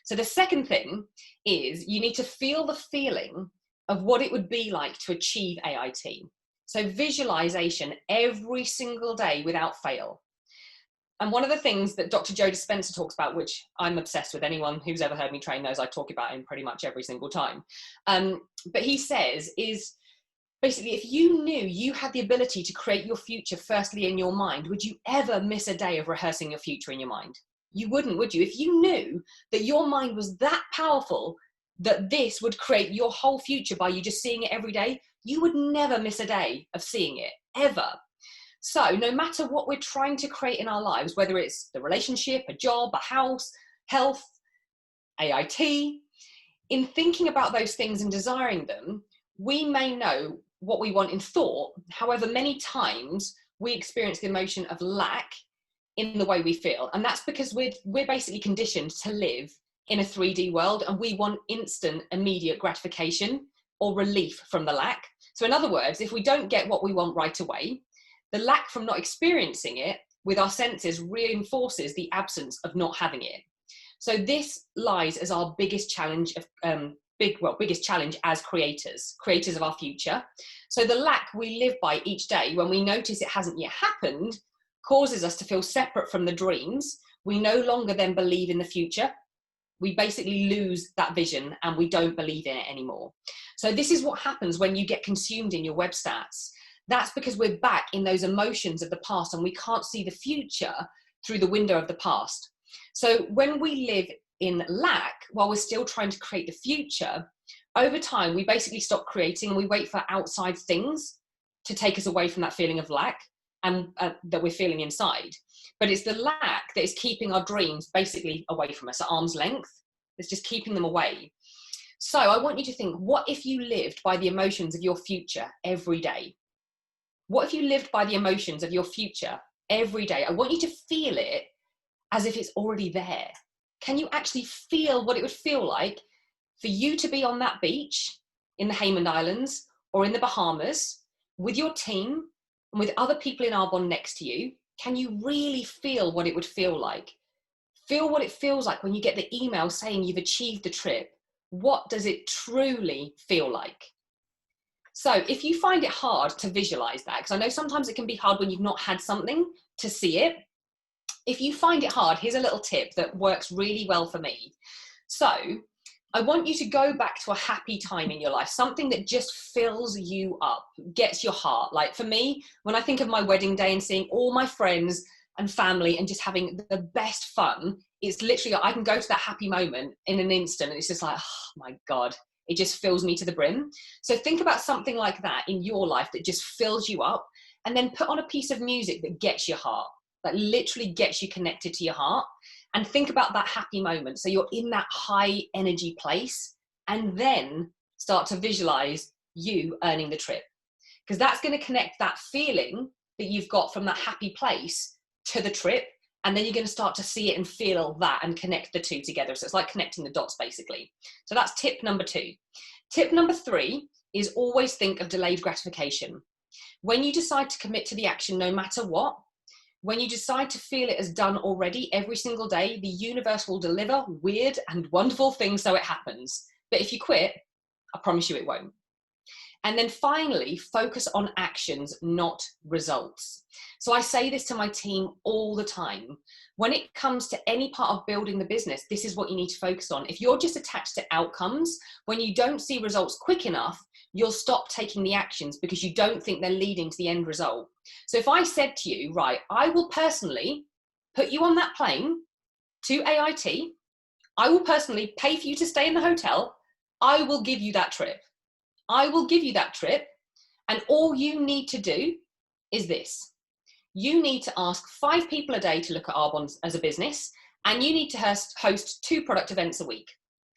So the second thing is you need to feel the feeling of what it would be like to achieve AIT. So visualization every single day without fail. And one of the things that Dr. Joe Dispenza talks about, which I'm obsessed with, anyone who's ever heard me train knows I talk about him pretty much every single time. But he says is, basically, if you knew you had the ability to create your future firstly in your mind, would you ever miss a day of rehearsing your future in your mind? You wouldn't, would you? If you knew that your mind was that powerful, that this would create your whole future by you just seeing it every day, you would never miss a day of seeing it, ever. So no matter what we're trying to create in our lives, whether it's the relationship, a job, a house, health, AIT, in thinking about those things and desiring them, we may know what we want in thought. However, many times we experience the emotion of lack in the way we feel. And that's because we're basically conditioned to live in a 3D world, and we want instant, immediate gratification or relief from the lack. So in other words, if we don't get what we want right away, the lack from not experiencing it with our senses reinforces the absence of not having it. So this lies as our biggest challenge of biggest challenge as creators of our future. So the lack we live by each day when we notice it hasn't yet happened causes us to feel separate from the dreams. We no longer then believe in the future. We basically lose that vision and we don't believe in it anymore. So this is what happens when you get consumed in your web stats. That's because we're back in those emotions of the past and we can't see the future through the window of the past. So when we live in lack while we're still trying to create the future, over time we basically stop creating and we wait for outside things to take us away from that feeling of lack and that we're feeling inside. But it's the lack that is keeping our dreams basically away from us at arm's length. It's just keeping them away. So I want you to think, what if you lived by the emotions of your future every day? What if you lived by the emotions of your future every day? I want you to feel it as if it's already there. Can you actually feel what it would feel like for you to be on that beach in the Hayman Islands or in the Bahamas with your team and with other people in Arbonne next to you? Can you really feel what it would feel like? Feel what it feels like when you get the email saying you've achieved the trip. What does it truly feel like? So if you find it hard to visualize that, because I know sometimes it can be hard when you've not had something to see it. If you find it hard, here's a little tip that works really well for me. So I want you to go back to a happy time in your life, something that just fills you up, gets your heart. Like for me, when I think of my wedding day and seeing all my friends and family and just having the best fun, it's literally, I can go to that happy moment in an instant and it's just like, oh my God, it just fills me to the brim. So think about something like that in your life that just fills you up, and then put on a piece of music that gets your heart, that literally gets you connected to your heart, and think about that happy moment. So you're in that high energy place, and then start to visualize you earning the trip, because that's going to connect that feeling that you've got from that happy place to the trip. And then you're going to start to see it and feel that and connect the two together. So it's like connecting the dots, basically. So that's tip number 2. Tip number 3 is always think of delayed gratification. When you decide to commit to the action, no matter what, when you decide to feel it as done already every single day, the universe will deliver weird and wonderful things so it happens. But if you quit, I promise you it won't. And then finally, focus on actions, not results. So I say this to my team all the time. When it comes to any part of building the business, this is what you need to focus on. If you're just attached to outcomes, when you don't see results quick enough, you'll stop taking the actions because you don't think they're leading to the end result. So if I said to you, right, I will personally put you on that plane to AIT, I will personally pay for you to stay in the hotel, I will give you that trip. I will give you that trip, and all you need to do is this. You need to ask 5 people a day to look at Arbonne as a business, and you need to host 2 product events a week.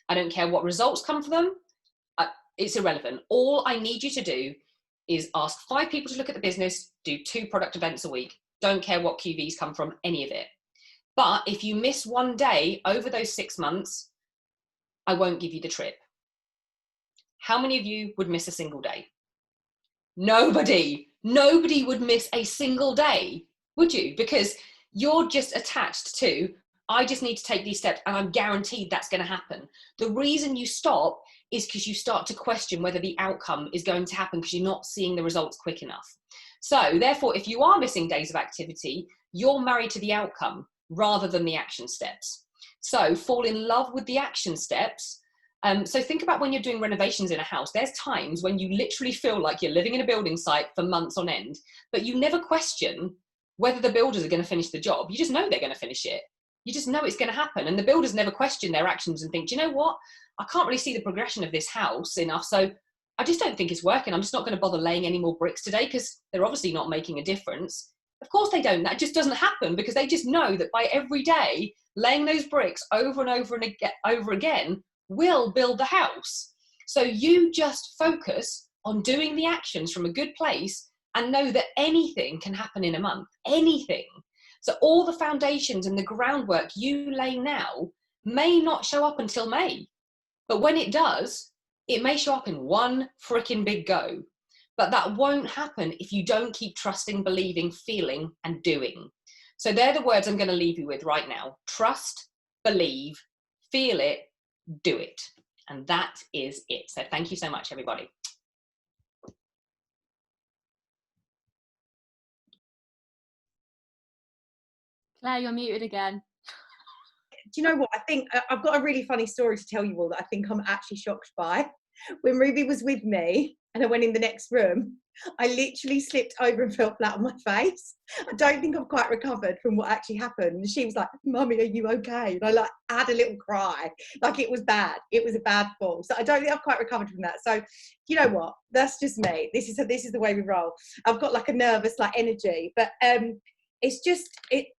I don't care what results come from them. It's irrelevant. All I need you to do is ask 5 people to look at the business, do 2 product events a week. Don't care what QVs come from, any of it. But if you miss one day over those 6 months, I won't give you the trip. How many of you would miss a single day? Nobody. Nobody would miss a single day, would you? Because you're just attached to, I just need to take these steps and I'm guaranteed that's going to happen. The reason you stop is because you start to question whether the outcome is going to happen because you're not seeing the results quick enough. So therefore, if you are missing days of activity, you're married to the outcome rather than the action steps. So fall in love with the action steps. So think about when you're doing renovations in a house, there's times when you literally feel like you're living in a building site for months on end, but you never question whether the builders are going to finish the job. You just know they're going to finish it. You just know it's going to happen. And the builders never question their actions and think, do you know what? I can't really see the progression of this house enough. So I just don't think it's working. I'm just not going to bother laying any more bricks today because they're obviously not making a difference. Of course they don't. That just doesn't happen because they just know that by every day laying those bricks over and over and over again will build the house. So you just focus on doing the actions from a good place and know that anything can happen in a month, anything. So all the foundations and the groundwork you lay now may not show up until May. But when it does, it may show up in one freaking big go. But that won't happen if you don't keep trusting, believing, feeling, and doing. So they're the words I'm going to leave you with right now. Trust, believe, feel it, do it. And that is it. So thank you so much, everybody. Claire, you're muted again. Do you know what? I think I've got a really funny story to tell you all that I think I'm actually shocked by. When Ruby was with me and I went in the next room, I literally slipped over and fell flat on my face. I don't think I've quite recovered from what actually happened. And she was like, "Mummy, are you okay?" And I had a little cry, like it was bad. It was a bad fall. So I don't think I've quite recovered from that. So you know what? That's just me. This is the way we roll. I've got like a nervous energy, but it's just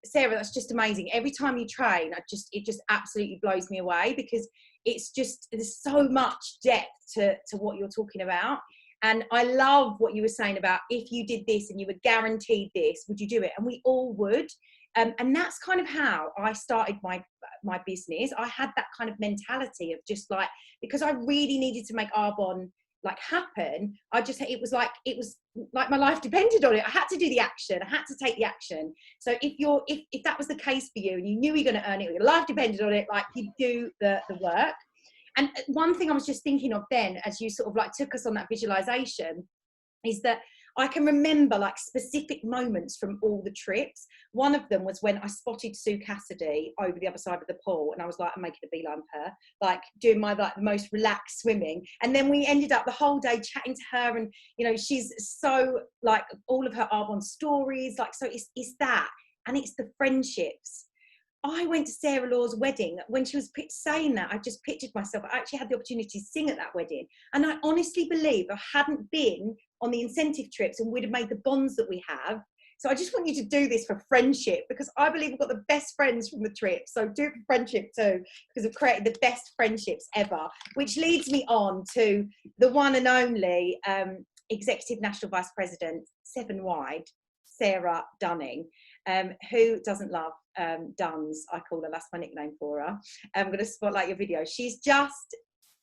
Sarah, that's just amazing. Every time you train, it just absolutely blows me away because there's so much depth to what you're talking about. And I love what you were saying about if you did this and you were guaranteed this, would you do it? And we all would. And that's kind of how I started my business. I had that kind of mentality of just because I really needed to make Arbonne happen. It was like my life depended on it. I had to do the action. I had to take the action. So if that was the case for you and you knew you were going to earn it, or your life depended on it, you do the work. And one thing I was just thinking of then, as you sort of took us on that visualization, is that I can remember specific moments from all the trips. One of them was when I spotted Sue Cassidy over the other side of the pool, and I was I'm making a beeline for her, doing my the most relaxed swimming. And then we ended up the whole day chatting to her, and she's so all of her Arbonne stories, so it's that, and it's the friendships. I went to Sarah Law's wedding. When she was saying that, I just pictured myself. I actually had the opportunity to sing at that wedding. And I honestly believe I hadn't been on the incentive trips and we'd have made the bonds that we have. So I just want you to do this for friendship, because I believe we've got the best friends from the trip. So do it for friendship too, because we've created the best friendships ever, which leads me on to the one and only Executive National Vice President, 7 Wide, Sarah Dunning. Who doesn't love Duns? I call her, that's my nickname for her. I'm going to spotlight your video. She's just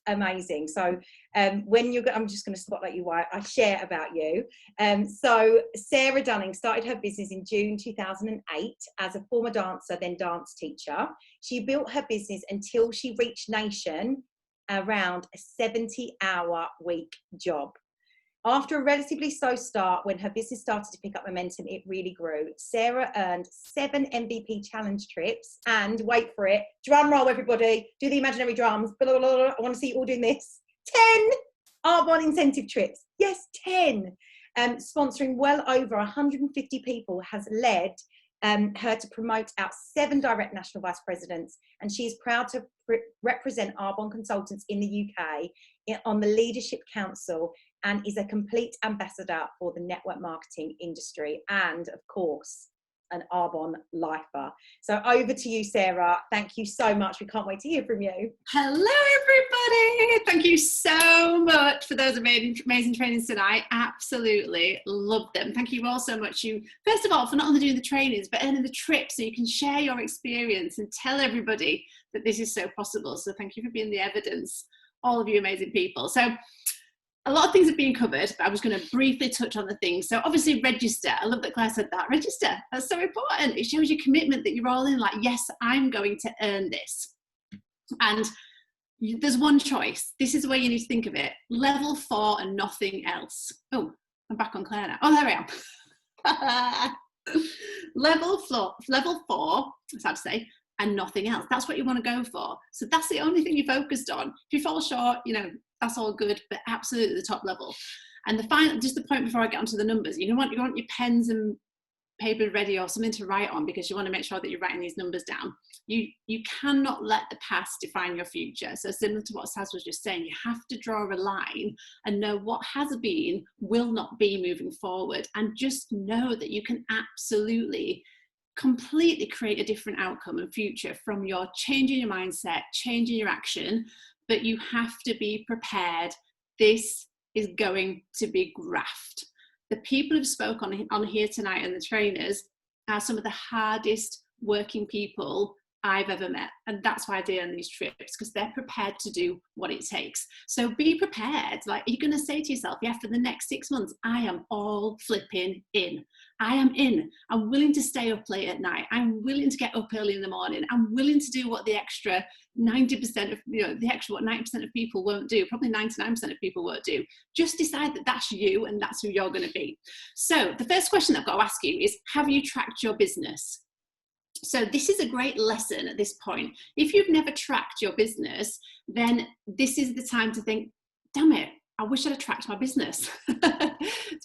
amazing. So I'm just going to spotlight you while I share about you. So Sarah Dunning started her business in June 2008 as a former dancer, then dance teacher. She built her business until she reached Nation around a 70-hour week job. After a relatively slow start, when her business started to pick up momentum, it really grew. Sarah earned 7 MVP challenge trips and, wait for it, drum roll everybody, do the imaginary drums, blah, blah, blah, blah. I want to see you all doing this, 10 Arbonne incentive trips. Yes, 10. Sponsoring well over 150 people has led her to promote out 7 direct national vice presidents, and she is proud to represent Arbonne consultants in the UK on the Leadership Council, and is a complete ambassador for the network marketing industry, and of course an Arbonne lifer. So over to you, Sarah. Thank you so much. We can't wait to hear from you. Hello everybody, thank you so much for those amazing trainings tonight. Absolutely loved them. Thank you all so much, you first of all, for not only doing the trainings but earning the trip so you can share your experience and tell everybody that this is so possible. So thank you for being the evidence, all of you amazing people. So a lot of things have been covered, but I was going to briefly touch on the things. So obviously register. I love that Claire said that. Register. That's so important. It shows your commitment that you're all in, like, yes, I'm going to earn this. And there's one choice. This is the way you need to think of it. Level 4 and nothing else. Oh, I'm back on Claire now. Oh, there I am. Level 4, it's hard to say, and nothing else. That's what you want to go for. So that's the only thing you're focused on. If you fall short, you know, that's all good, but absolutely the top level. And the final, just the point before I get onto the numbers, you want your pens and paper ready or something to write on, because you want to make sure that you're writing these numbers down. You cannot let the past define your future. So similar to what Saz was just saying, you have to draw a line and know what has been will not be moving forward, and just know that you can absolutely completely create a different outcome and future from your changing your mindset, changing your action. But you have to be prepared. This is going to be graft. The people who've spoke on here tonight and the trainers are some of the hardest working people I've ever met. And that's why they earn these trips, because they're prepared to do what it takes. So be prepared. Like, you're going to say to yourself, yeah, for the next 6 months, I am all flipping in. I am in. I'm willing to stay up late at night. I'm willing to get up early in the morning. I'm willing to do what the extra 90% of, what 90% of people won't do, probably 99% of people won't do. Just decide that that's you and that's who you're going to be. So the first question I've got to ask you is, have you tracked your business? So this is a great lesson at this point. If you've never tracked your business, then this is the time to think, damn it, I wish I'd have tracked my business.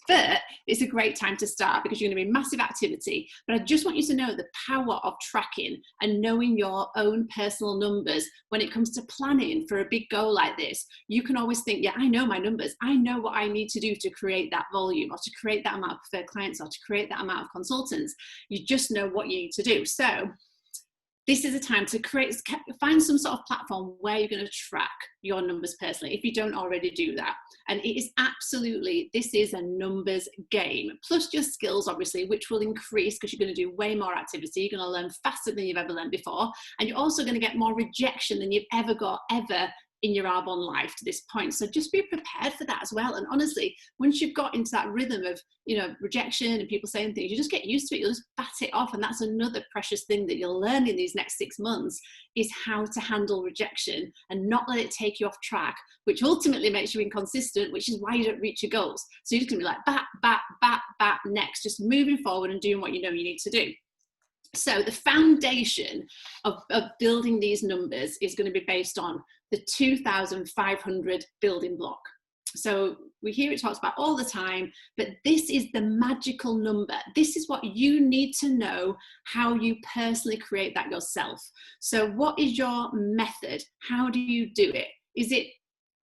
But it's a great time to start, because you're going to be massive activity. But I just want you to know the power of tracking and knowing your own personal numbers when it comes to planning for a big goal like this. You can always think, yeah, I know my numbers. I know what I need to do to create that volume, or to create that amount of preferred clients, or to create that amount of consultants. You just know what you need to do. So this is a time to find some sort of platform where you're going to track your numbers personally, if you don't already do that. And it is absolutely, this is a numbers game, plus your skills, obviously, which will increase because you're going to do way more activity. You're going to learn faster than you've ever learned before. And you're also going to get more rejection than you've ever got in your Arbonne life to this point. So just be prepared for that as well. And honestly, once you've got into that rhythm of, rejection and people saying things, you just get used to it. You'll just bat it off. And that's another precious thing that you'll learn in these next 6 months, is how to handle rejection and not let it take you off track, which ultimately makes you inconsistent, which is why you don't reach your goals. So you're just gonna be like, bat, next, just moving forward and doing what you know you need to do. So the foundation of building these numbers is going to be based on the 2,500 building block. So we hear it talked about all the time, but this is the magical number. This is what you need to know how you personally create that yourself. So what is your method? How do you do it? Is it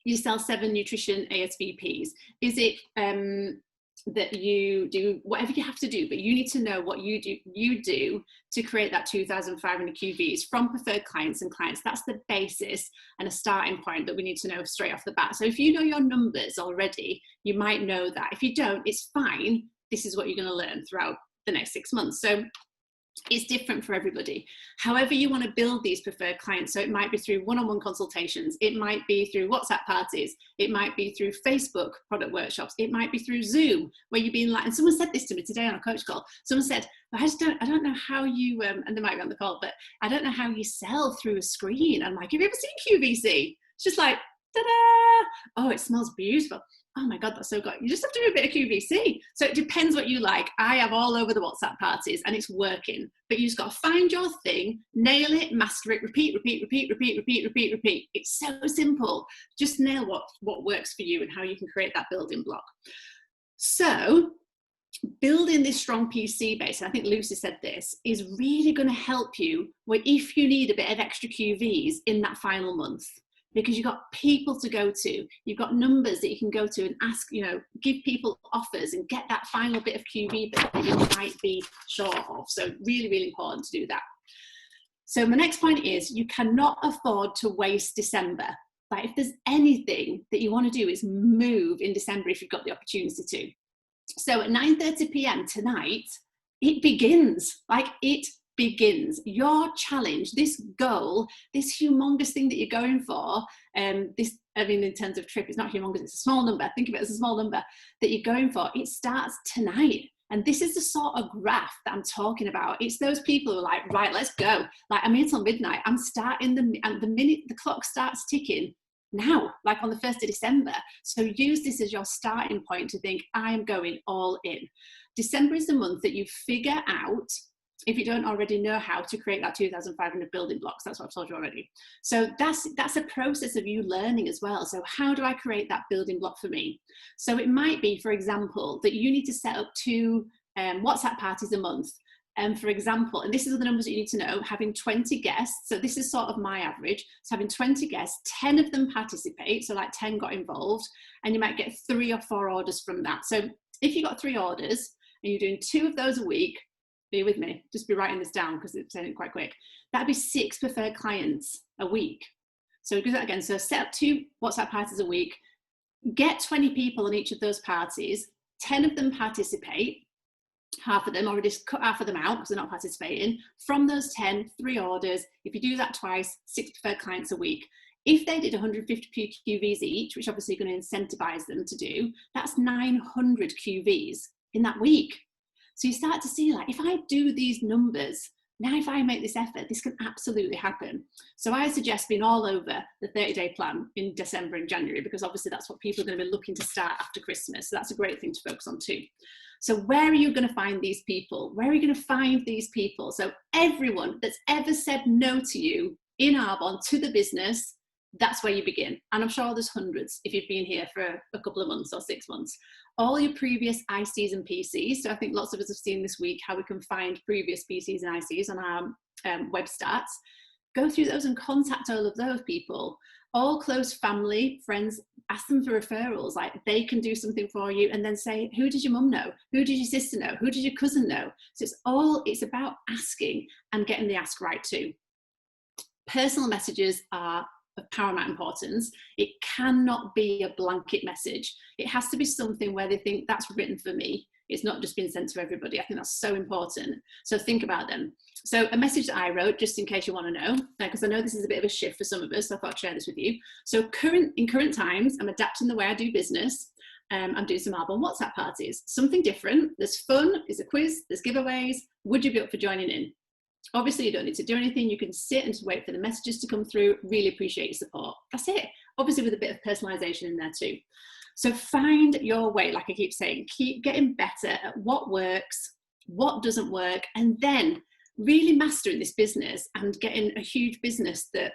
you sell 7 nutrition ASVPs? Is it that you do whatever you have to do, but you need to know what you do to create that 2,500 QVs from preferred clients and clients. That's the basis and a starting point that we need to know straight off the bat. So if you know your numbers already, you might know that. If you don't, it's fine. This is what you're going to learn throughout the next 6 months. So it's different for everybody. However you want to build these preferred clients, so it might be through one-on-one consultations, it might be through WhatsApp parties, it might be through Facebook product workshops, it might be through Zoom, where you've been like, and someone said this to me today on a coach call, someone said, I don't know how you, and they might be on the call, but I don't know how you sell through a screen. I'm like, have you ever seen QVC? It's just like, Ta-da! Oh, it smells beautiful. Oh my God, that's so good. You just have to do a bit of QVC. So it depends what you like. I have all over the WhatsApp parties and it's working. But you just got to find your thing, nail it, master it, repeat, repeat, repeat, repeat, repeat, repeat, repeat. It's so simple. Just nail what works for you and how you can create that building block. So building this strong PC base, and I think Lucy said this, is really going to help you where if you need a bit of extra QVs in that final month. Because you've got people to go to, you've got numbers that you can go to and ask, give people offers and get that final bit of QV that you might be short of. So really, really important to do that. So my next point is you cannot afford to waste December. Like if there's anything that you want to do is move in December if you've got the opportunity to. So at 9:30 p.m. tonight, it begins. Begins your challenge, this goal, this humongous thing that you're going for. In terms of trip, it's not humongous, it's a small number. Think of it as a small number that you're going for. It starts tonight. And this is the sort of graph that I'm talking about. It's those people who are like, right, let's go. Like I'm here till midnight. I'm starting and the minute the clock starts ticking now, like on the 1st of December. So use this as your starting point to think, I am going all in. December is the month that you figure out, if you don't already know how to create that 2,500 building blocks. That's what I've told you already. So that's a process of you learning as well. So how do I create that building block for me? So it might be, for example, that you need to set up 2 WhatsApp parties a month. For example, and this is the numbers that you need to know, having 20 guests. So this is sort of my average. So having 20 guests, 10 of them participate. So like 10 got involved and you might get 3 or 4 orders from that. So if you got 3 orders and you're doing 2 of those a week, be with me, just be writing this down because it's saying it quite quick. That'd be 6 preferred clients a week. So do that again. So set up 2 WhatsApp parties a week, get 20 people on each of those parties, 10 of them participate, half of them, or just cut half of them out because they're not participating. From those 10, 3 orders. If you do that twice, 6 preferred clients a week. If they did 150 QVs each, which obviously you're going to incentivize them to do, that's 900 QVs in that week. So you start to see, like, if I do these numbers, now if I make this effort, this can absolutely happen. So I suggest being all over the 30-day plan in December and January, because obviously that's what people are going to be looking to start after Christmas. So that's a great thing to focus on too. So where are you going to find these people? Where are you going to find these people? So everyone that's ever said no to you in Arbonne to the business, that's where you begin. And I'm sure there's hundreds if you've been here for a couple of months or 6 months. All your previous ICs and PCs. So I think lots of us have seen this week how we can find previous PCs and ICs on our web stats. Go through those and contact all of those people. All close family, friends, ask them for referrals. Like they can do something for you and then say, who did your mum know? Who did your sister know? Who did your cousin know? So it's about asking and getting the ask right too. Personal messages are of paramount importance. It cannot be a blanket message. It has to be something where they think that's written for me. It's not just being sent to everybody. I think that's so important. So think about them. So a message that I wrote, just in case you want to know, because I know this is a bit of a shift for some of us, so I thought I'd share this with you. So in current times, I'm adapting the way I do business. I'm doing some Arbonne WhatsApp parties. Something different. There's fun, there's a quiz, there's giveaways. Would you be up for joining in? Obviously, you don't need to do anything. You can sit and just wait for the messages to come through. Really appreciate your support. That's it. Obviously, with a bit of personalization in there too. So find your way, like I keep saying, keep getting better at what works, what doesn't work, and then really mastering this business and getting a huge business that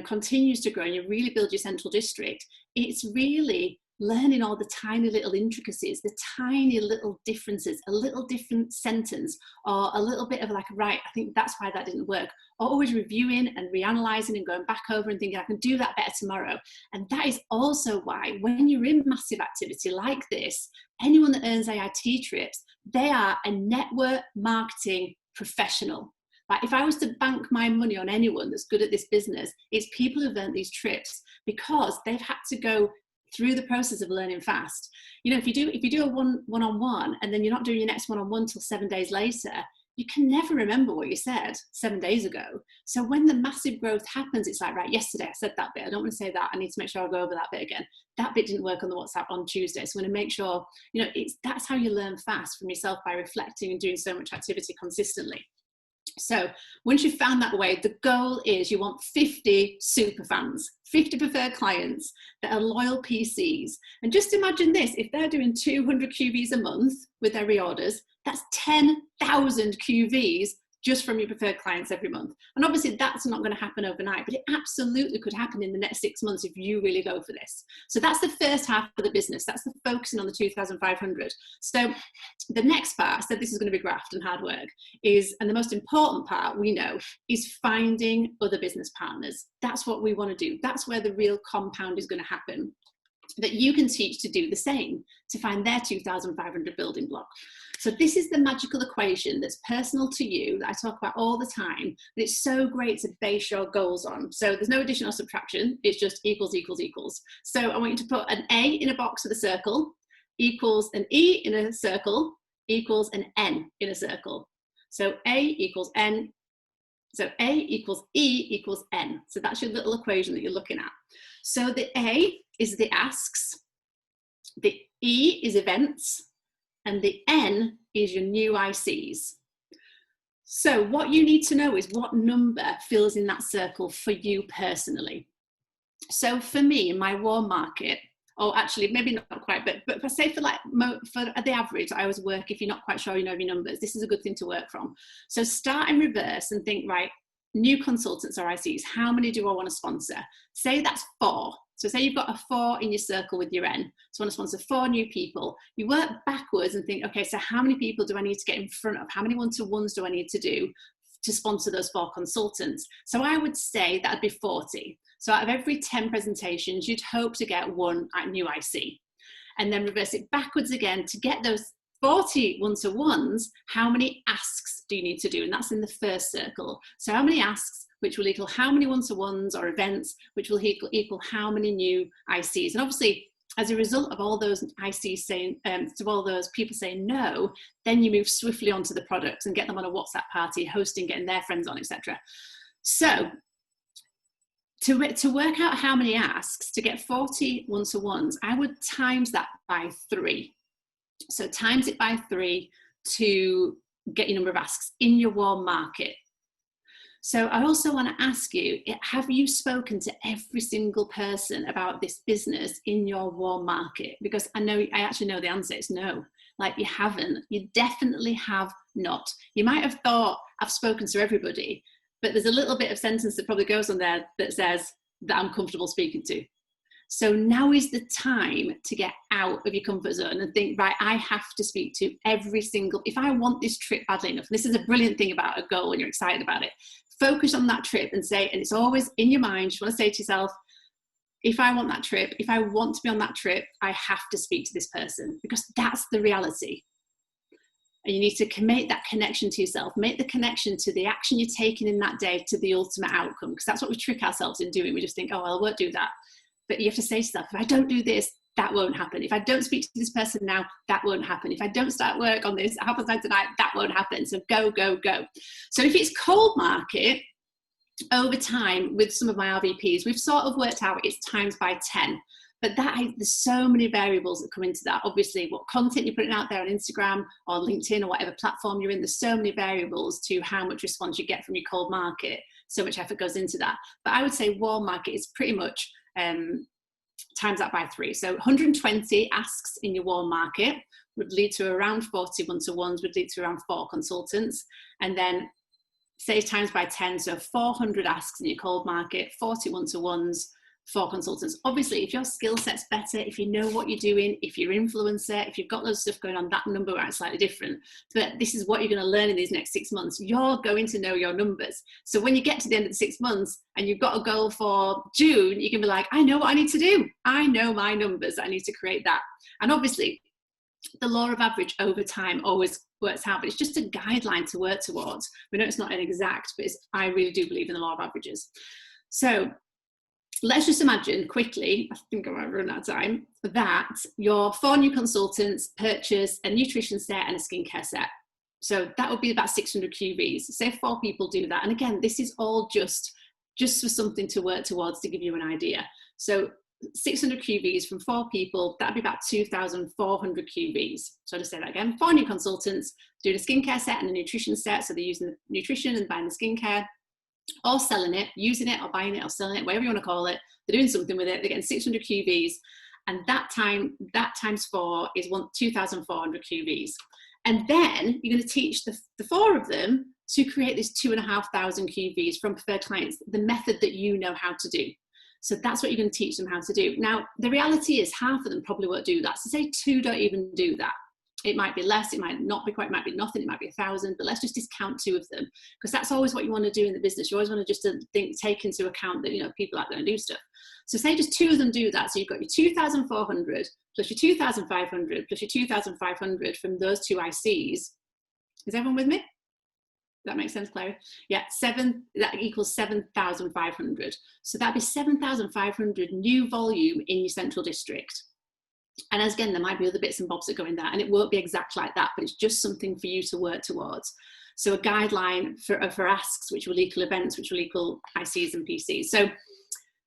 continues to grow and you really build your central district. It's really learning all the tiny little intricacies, the tiny little differences, a little different sentence, or a little bit of like, right, I think that's why that didn't work. Always reviewing and reanalyzing and going back over and thinking, I can do that better tomorrow. And that is also why when you're in massive activity like this, anyone that earns AIT trips, they are a network marketing professional. Like if I was to bank my money on anyone that's good at this business, it's people who've earned these trips because they've had to go through the process of learning fast. You know, if you do a one-on-one and then you're not doing your next one-on-one till 7 days later, you can never remember what you said 7 days ago. So when the massive growth happens, it's like, right, yesterday I said that bit. I don't want to say that. I need to make sure I go over that bit again. That bit didn't work on the WhatsApp on Tuesday. So I'm going to make sure, you know, that's how you learn fast from yourself, by reflecting and doing so much activity consistently. So once you've found that way, the goal is you want 50 super fans, 50 preferred clients that are loyal PCs. And just imagine this, if they're doing 200 QVs a month with their reorders, that's 10,000 QVs just from your preferred clients every month. And obviously that's not going to happen overnight, but it absolutely could happen in the next 6 months if you really go for this. So that's the first half of the business. That's the focusing on the 2,500. So the next part, I said this is going to be graft and hard work, is, and the most important part we know, is finding other business partners. That's what we want to do. That's where the real compound is going to happen. That you can teach to do the same, to find their 2,500 building block. So this is the magical equation that's personal to you, that I talk about all the time, but it's so great to base your goals on. So there's no addition or subtraction, it's just equals, equals, equals. So I want you to put an A in a box with a circle, equals an E in a circle, equals an N in a circle. So A equals N, so A equals E equals N. So that's your little equation that you're looking at. So the A is the asks, the E is events, and the N is your new ICs. So what you need to know is what number fills in that circle for you personally. So for me, in my warm market, or actually maybe not quite, but for say for the average, I always work, if you're not quite sure you know your numbers, this is a good thing to work from. So start in reverse and think, right, new consultants or ICs, how many do I want to sponsor? Say that's 4. So say you've got a 4 in your circle with your N. So I want to sponsor 4 new people. You work backwards and think, okay, so how many people do I need to get in front of? How many one-to-ones do I need to do to sponsor those 4 consultants? So I would say that'd be 40. So out of every 10 presentations, you'd hope to get 1 new IC. And then reverse it backwards again to get those 40 one-to-ones, how many asks do you need to do? And that's in the first circle. So how many asks, which will equal how many one-to-ones or events, which will equal how many new ICs. And obviously, as a result of all those ICs saying, to all those people saying no, then you move swiftly onto the products and get them on a WhatsApp party, hosting, getting their friends on, etc. So to work out how many asks, to get 40 one-to-ones, I would times that by 3. So times it by 3 to get your number of asks in your warm market. So I also want to ask you, have you spoken to every single person about this business in your warm market? Because I actually know the answer is no. Like, you haven't. You definitely have not. You might have thought, I've spoken to everybody, but there's a little bit of sentence that probably goes on there that says that I'm comfortable speaking to. So now is the time to get out of your comfort zone and think, right, I have to speak to every single, if I want this trip badly enough, and this is a brilliant thing about a goal when you're excited about it, focus on that trip and say, and it's always in your mind, you want to say to yourself, if I want that trip, if I want to be on that trip, I have to speak to this person, because that's the reality. And you need to make that connection to yourself, make the connection to the action you're taking in that day to the ultimate outcome, because that's what we trick ourselves in doing. We just think, oh, well, I won't do that. But you have to say to yourself, if I don't do this, that won't happen. If I don't speak to this person now, that won't happen. If I don't start work on this at 9:30 tonight, that won't happen. So go, go, go. So if it's cold market, over time with some of my RVPs, we've sort of worked out it's times by 10. But there's so many variables that come into that. Obviously, what content you're putting out there on Instagram or LinkedIn or whatever platform you're in, there's so many variables to how much response you get from your cold market. So much effort goes into that. But I would say warm market is pretty much times that by 3. So 120 asks in your warm market would lead to around 40 one-to-ones, would lead to around 4 consultants. And then say times by 10, so 400 asks in your cold market, 40 one-to-ones, 4 consultants. Obviously, if your skill set's better, if you know what you're doing, if you're influencer, if you've got loads of stuff going on, that number is slightly different. But this is what you're going to learn in these next 6 months. You're going to know your numbers. So when you get to the end of the 6 months and you've got a goal for June, you can be like, I know what I need to do. I know my numbers. I need to create that. And obviously, the law of average over time always works out, but it's just a guideline to work towards. We know it's not an exact, but I really do believe in the law of averages. So let's just imagine quickly, I think I might run out of time, that your 4 new consultants purchase a nutrition set and a skincare set. So that would be about 600 QVs. Say 4 people do that. And again, this is all just for something to work towards to give you an idea. So 600 QVs from 4 people, that'd be about 2,400 QVs. So I'll just say that again, 4 new consultants doing a skincare set and a nutrition set. So they're using the nutrition and buying the skincare, or selling it, using it or buying it or selling it, whatever you want to call it. They're doing something with it. They're getting 600 QVs. And that times 4 is 2,400 QVs. And then you're going to teach the 4 of them to create this 2,500 QVs from preferred clients, the method that you know how to do. So that's what you're going to teach them how to do. Now, the reality is half of them probably won't do that. So say 2 don't even do that. It might be less, it might not be quite, it might be nothing, it might be 1,000, but let's just discount 2 of them, because that's always what you want to do in the business. You always want to just take into account that, you know, people are going to do stuff. So say just 2 of them do that. So you've got your 2,400 plus your 2,500 plus your 2,500 from those 2 ICs. Is everyone with me? That makes sense, Clary? Yeah, that equals 7,500. So that'd be 7,500 new volume in your central district. And as again, there might be other bits and bobs that go in there, and it won't be exact like that, but it's just something for you to work towards. So a guideline for asks, which will equal events, which will equal ICs and PCs. So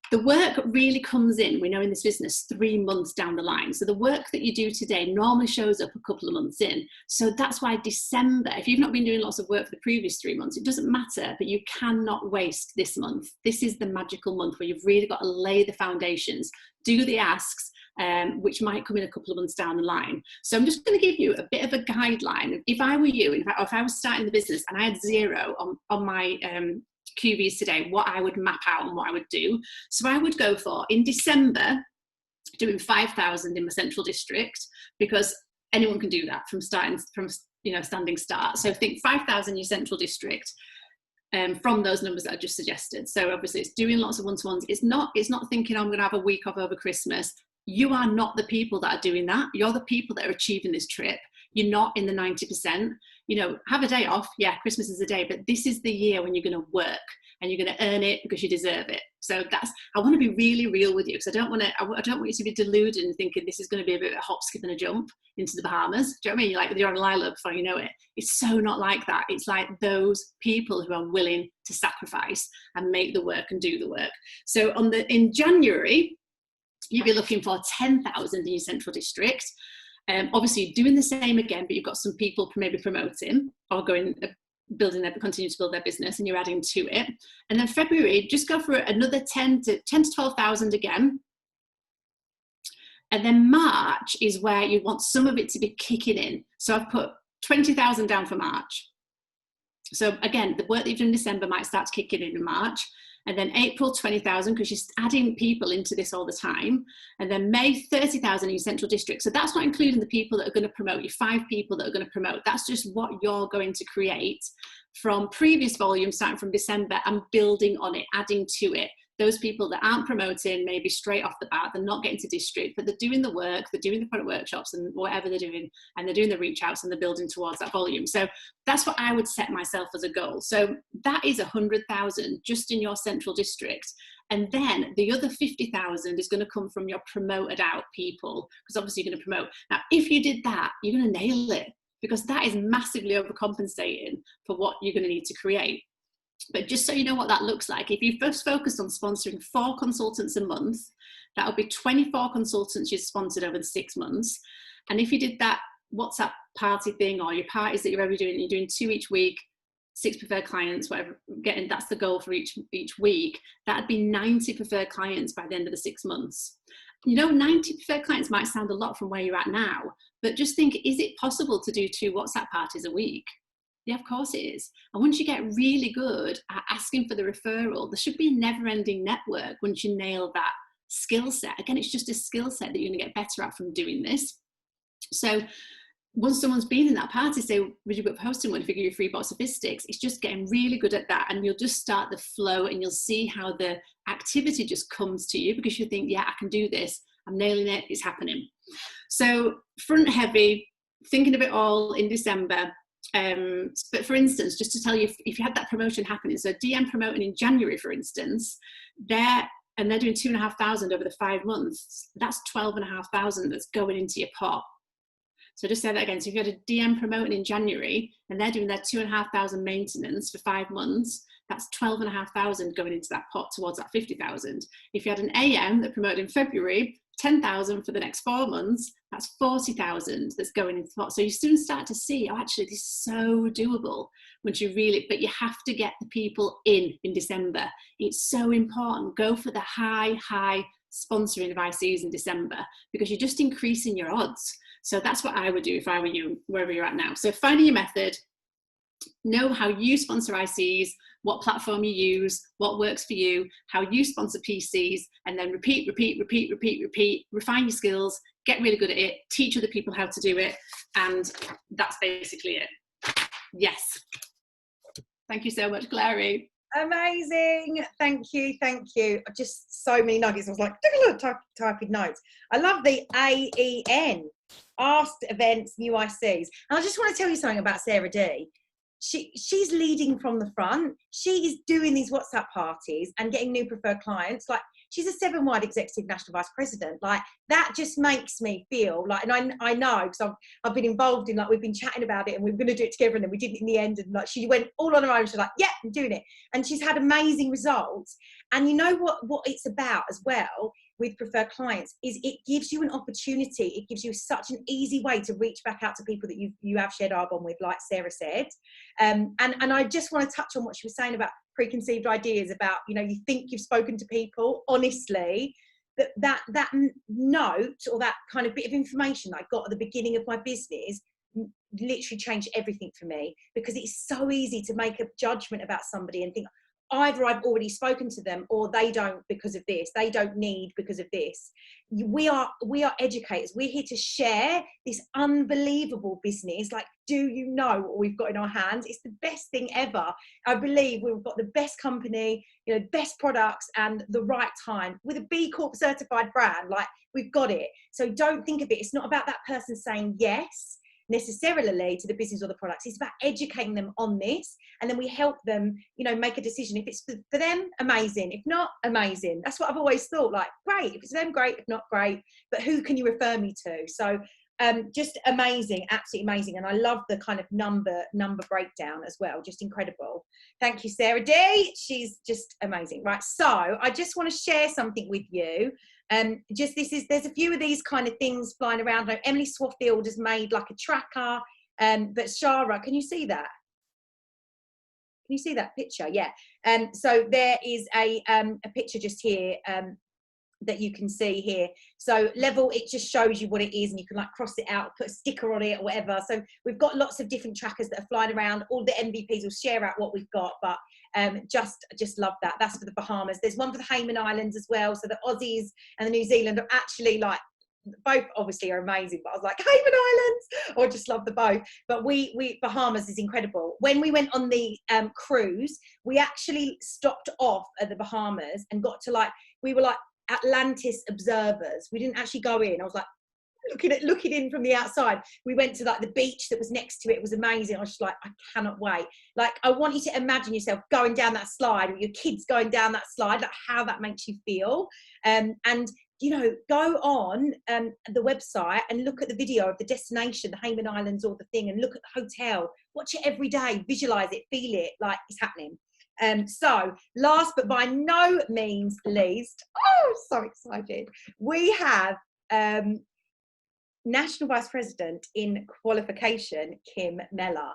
the work really comes in, we know in this business, 3 months down the line. So the work that you do today normally shows up a couple of months in. So that's why December, if you've not been doing lots of work for the previous 3 months, it doesn't matter, but you cannot waste this month. This is the magical month where you've really got to lay the foundations, do the asks, which might come in a couple of months down the line. So I'm just going to give you a bit of a guideline. If I were you, if I was starting the business and I had 0 on my QVs today, what I would map out and what I would do. So I would go for, in December, doing 5,000 in my central district, because anyone can do that from standing start. So think 5,000 in your central district. From those numbers that I just suggested. So obviously it's doing lots of one-to-ones. It's not thinking I'm going to have a week off over Christmas. You are not the people that are doing that. You're the people that are achieving this trip. You're not in the 90%. You know, have a day off. Yeah, Christmas is a day, but this is the year when you're going to work and you're going to earn it because you deserve it. So I want to be really real with you, because I don't want you to be deluded and thinking this is going to be a bit of a hop, skip and a jump into the Bahamas. Do you know what I mean? You're on Lila before you know it. It's so not like that. It's like those people who are willing to sacrifice and make the work and do the work. So in January, you'll be looking for 10,000 in your central district. Obviously doing the same again, but you've got some people maybe promoting or continue to build their business, and you're adding to it. And then February, just go for another 10 to 12,000 again. And then March is where you want some of it to be kicking in. So I've put 20,000 down for March. So again, the work that you've done in December might start kicking in March. And then April, 20,000, because you're adding people into this all the time. And then May, 30,000 in your central district. So that's not including the people that are going to promote, your 5 people that are going to promote. That's just what you're going to create from previous volume, starting from December, and building on it, adding to it. Those people that aren't promoting, maybe straight off the bat, they're not getting to district, but they're doing the work, they're doing the product workshops and whatever they're doing, and they're doing the reach outs and they're building towards that volume. So that's what I would set myself as a goal. So that is 100,000 just in your central district. And then the other 50,000 is going to come from your promoted out people, because obviously you're going to promote. Now, if you did that, you're going to nail it, because that is massively overcompensating for what you're going to need to create. But just so you know what that looks like, if you first focused on sponsoring 4 consultants a month, that would be 24 consultants you sponsored over the 6 months. And if you did that WhatsApp party thing, or your parties that you're ever doing, you're doing 2 each week, 6 preferred clients, whatever, that's the goal for each week, that'd be 90 preferred clients by the end of the 6 months. You know, 90 preferred clients might sound a lot from where you're at now, but just think, is it possible to do 2 WhatsApp parties a week? Yeah, of course it is. And once you get really good at asking for the referral, there should be a never-ending network once you nail that skill set. Again, it's just a skill set that you're going to get better at from doing this. So once someone's been in that party, say, would you book hosting one if I give you a free box of fish sticks? It's just getting really good at that, and you'll just start the flow, and you'll see how the activity just comes to you, because you think, yeah, I can do this. I'm nailing it. It's happening. So front heavy, thinking of it all in December. But for instance, just to tell you, if you had that promotion happening, so DM promoting in January, for instance, they're doing 2,500 over the 5 months, that's 12,500 that's going into your pot. So just say that again. So if you had a DM promoting in January and they're doing their 2,500 maintenance for 5 months, that's 12,500 going into that pot towards that 50,000. If you had an AM that promoted in February, 10,000 for the next 4 months, that's 40,000 that's going into the pot. So you soon start to see, oh, actually, this is so doable once you really, but you have to get the people in December. It's so important. Go for the high sponsoring of ICs in December, because you're just increasing your odds. So that's what I would do if I were you, wherever you're at now. So finding your method, know how you sponsor ICs, what platform you use, what works for you, how you sponsor PCs, and then repeat, refine your skills, get really good at it, teach other people how to do it, and that's basically it. Yes. Thank you so much, Clary. Amazing. Thank you. Just so many nuggets. I was like, typing notes. I love the AEN, Asked Events, New ICs. And I just want to tell you something about Sarah D. She's leading from the front. She is doing these WhatsApp parties and getting new preferred clients. Like, she's a 7-wide executive national vice president. Like, that just makes me feel like, and I know, because I've been involved in, like, we've been chatting about it and we were going to do it together, and then we did it in the end, and like, she went all on her own. She's like, yeah, I'm doing it. And she's had amazing results. And you know what it's about as well with preferred clients is it gives you an opportunity. It gives you such an easy way to reach back out to people that you have shared Arbonne with, like Sarah said. And I just want to touch on what she was saying about preconceived ideas, about, you know, you think you've spoken to people. Honestly, that note, or that kind of bit of information that I got at the beginning of my business literally changed everything for me, because it's so easy to make a judgment about somebody and think, either I've already spoken to them, or they don't because of this, they don't need because of this. We are educators. We're here to share this unbelievable business. Like, do you know what we've got in our hands? It's the best thing ever. I believe we've got the best company, you know, best products, and the right time with a B Corp certified brand. Like, we've got it. So don't think of it. It's not about that person saying yes necessarily to the business or the products. It's about educating them on this, and then we help them, you know, make a decision. If it's for them, amazing. If not, amazing. That's what I've always thought. Like, great. If it's them, great. If not, great. But who can you refer me to? So just amazing, absolutely amazing. And I love the kind of number breakdown as well. Just incredible. Thank you, Sarah D. She's just amazing. Right. So I just want to share something with you. There's a few of these kind of things flying around. Like, Emily Swaffield has made like a tracker, but Shara, can you see that? Can you see that picture? Yeah. So there is a picture just here that you can see here. So level, it just shows you what it is, and you can like cross it out, put a sticker on it or whatever. So we've got lots of different trackers that are flying around. All the MVPs will share out what we've got, but just love that. That's for the Bahamas. There's one for the Hayman Islands as well. So the Aussies and the New Zealand are actually like, both obviously are amazing, but I was like, Hayman Islands, or just love the both. But we Bahamas is incredible. When we went on the cruise, we actually stopped off at the Bahamas and got to like, we were like Atlantis observers. We didn't actually go in. I was like looking in from the outside. We went to like the beach that was next to it. It was amazing. I was just like, I cannot wait. Like, I want you to imagine yourself going down that slide, or your kids going down that slide, like how that makes you feel. And you know, go on the website and look at the video of the destination, the Hayman Islands or the thing, and look at the hotel. Watch it every day, visualize it, feel it, like it's happening. So last but by no means least, oh, so excited, we have National Vice President in qualification, Kim Mellor.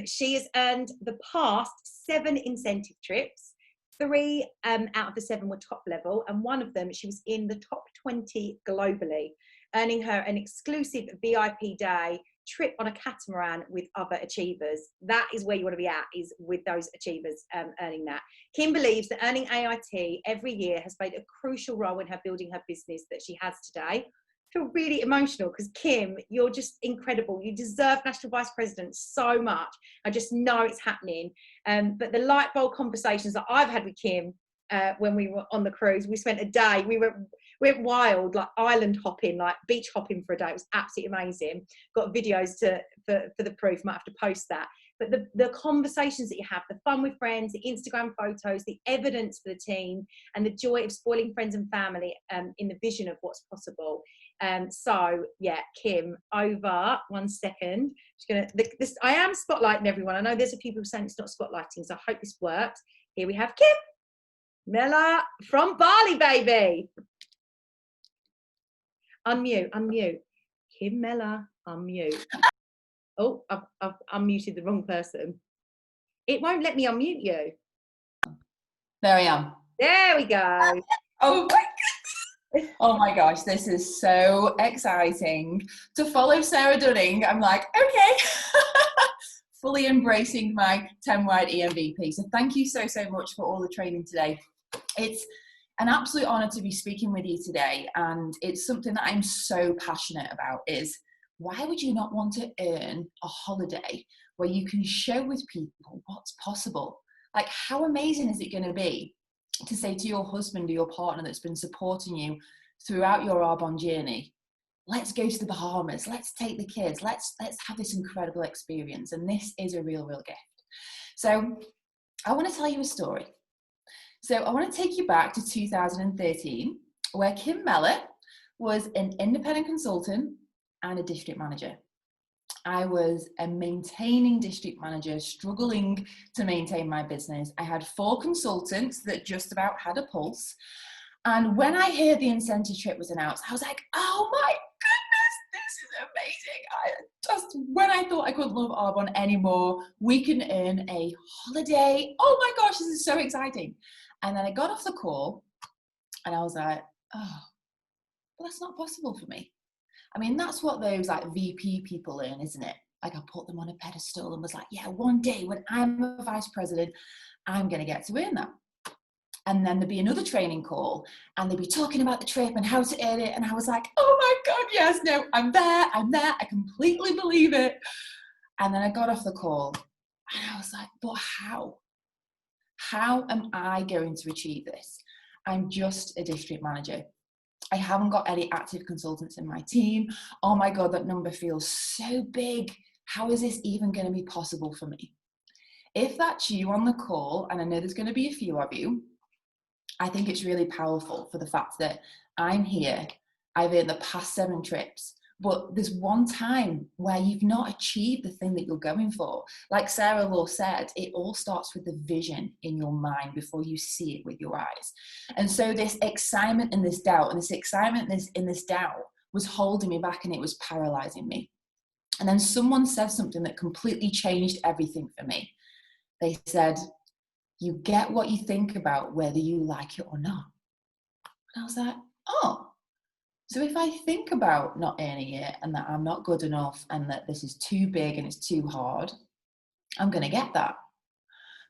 She has earned the past 7 incentive trips. 3 out of the 7 were top level, and one of them, she was in the top 20 globally, earning her an exclusive VIP day trip on a catamaran with other achievers. That is where you want to be at, is with those achievers earning that. Kim believes that earning AIT every year has played a crucial role in her building her business that she has today. I feel really emotional because, Kim, you're just incredible. You deserve National Vice President so much. I just know it's happening. But the light bulb conversations that I've had with Kim when we were on the cruise, we spent a day, we went wild, like island hopping, like beach hopping for a day. It was absolutely amazing. Got videos for the proof, might have to post that. but the conversations that you have, the fun with friends, the Instagram photos, the evidence for the team, and the joy of spoiling friends and family in the vision of what's possible. So yeah, Kim, over 1 second. I am spotlighting everyone. I know there's a few people saying it's not spotlighting, so I hope this works. Here we have Kim Mella from Bali, baby. Unmute. Kim Mella, unmute. Oh, I've unmuted the wrong person. It won't let me unmute you. There I am. There we go. Oh my goodness. Oh my gosh, this is so exciting. To follow Sarah Dunning, I'm like, okay. Fully embracing my 10 wide EMVP. So thank you so much for all the training today. It's an absolute honor to be speaking with you today. And it's something that I'm so passionate about is, why would you not want to earn a holiday where you can show with people what's possible? Like, how amazing is it going to be to say to your husband or your partner that's been supporting you throughout your Arbonne journey, let's go to the Bahamas, let's take the kids, let's have this incredible experience. And this is a real gift. So I want to tell you a story. So I want to take you back to 2013, where Kim Mella was an independent consultant and a district manager. I was a maintaining district manager, struggling to maintain my business. I had 4 consultants that just about had a pulse. And when I heard the incentive trip was announced, I was like, oh my goodness, this is amazing. When I thought I couldn't love Arbonne anymore, we can earn a holiday. Oh my gosh, this is so exciting. And then I got off the call and I was like, oh, well, that's not possible for me. I mean, that's what those like VP people earn, isn't it? Like, I put them on a pedestal and was like, yeah, one day when I'm a vice president, I'm going to get to earn that. And then there'd be another training call and they'd be talking about the trip and how to earn it. And I was like, oh my God, yes, no, I'm there. I completely believe it. And then I got off the call and I was like, but how? How am I going to achieve this? I'm just a district manager. I haven't got any active consultants in my team. Oh my God, that number feels so big. How is this even going to be possible for me? If that's you on the call, and I know there's going to be a few of you, I think it's really powerful for the fact that I'm here. I've earned the past 7 trips, but there's one time where you've not achieved the thing that you're going for. Like Sarah Law said, it all starts with the vision in your mind before you see it with your eyes. And so this excitement and this doubt, and this excitement in this doubt was holding me back and it was paralyzing me. And then someone said something that completely changed everything for me. They said, you get what you think about whether you like it or not. And I was like, oh. So if I think about not earning it and that I'm not good enough and that this is too big and it's too hard, I'm going to get that.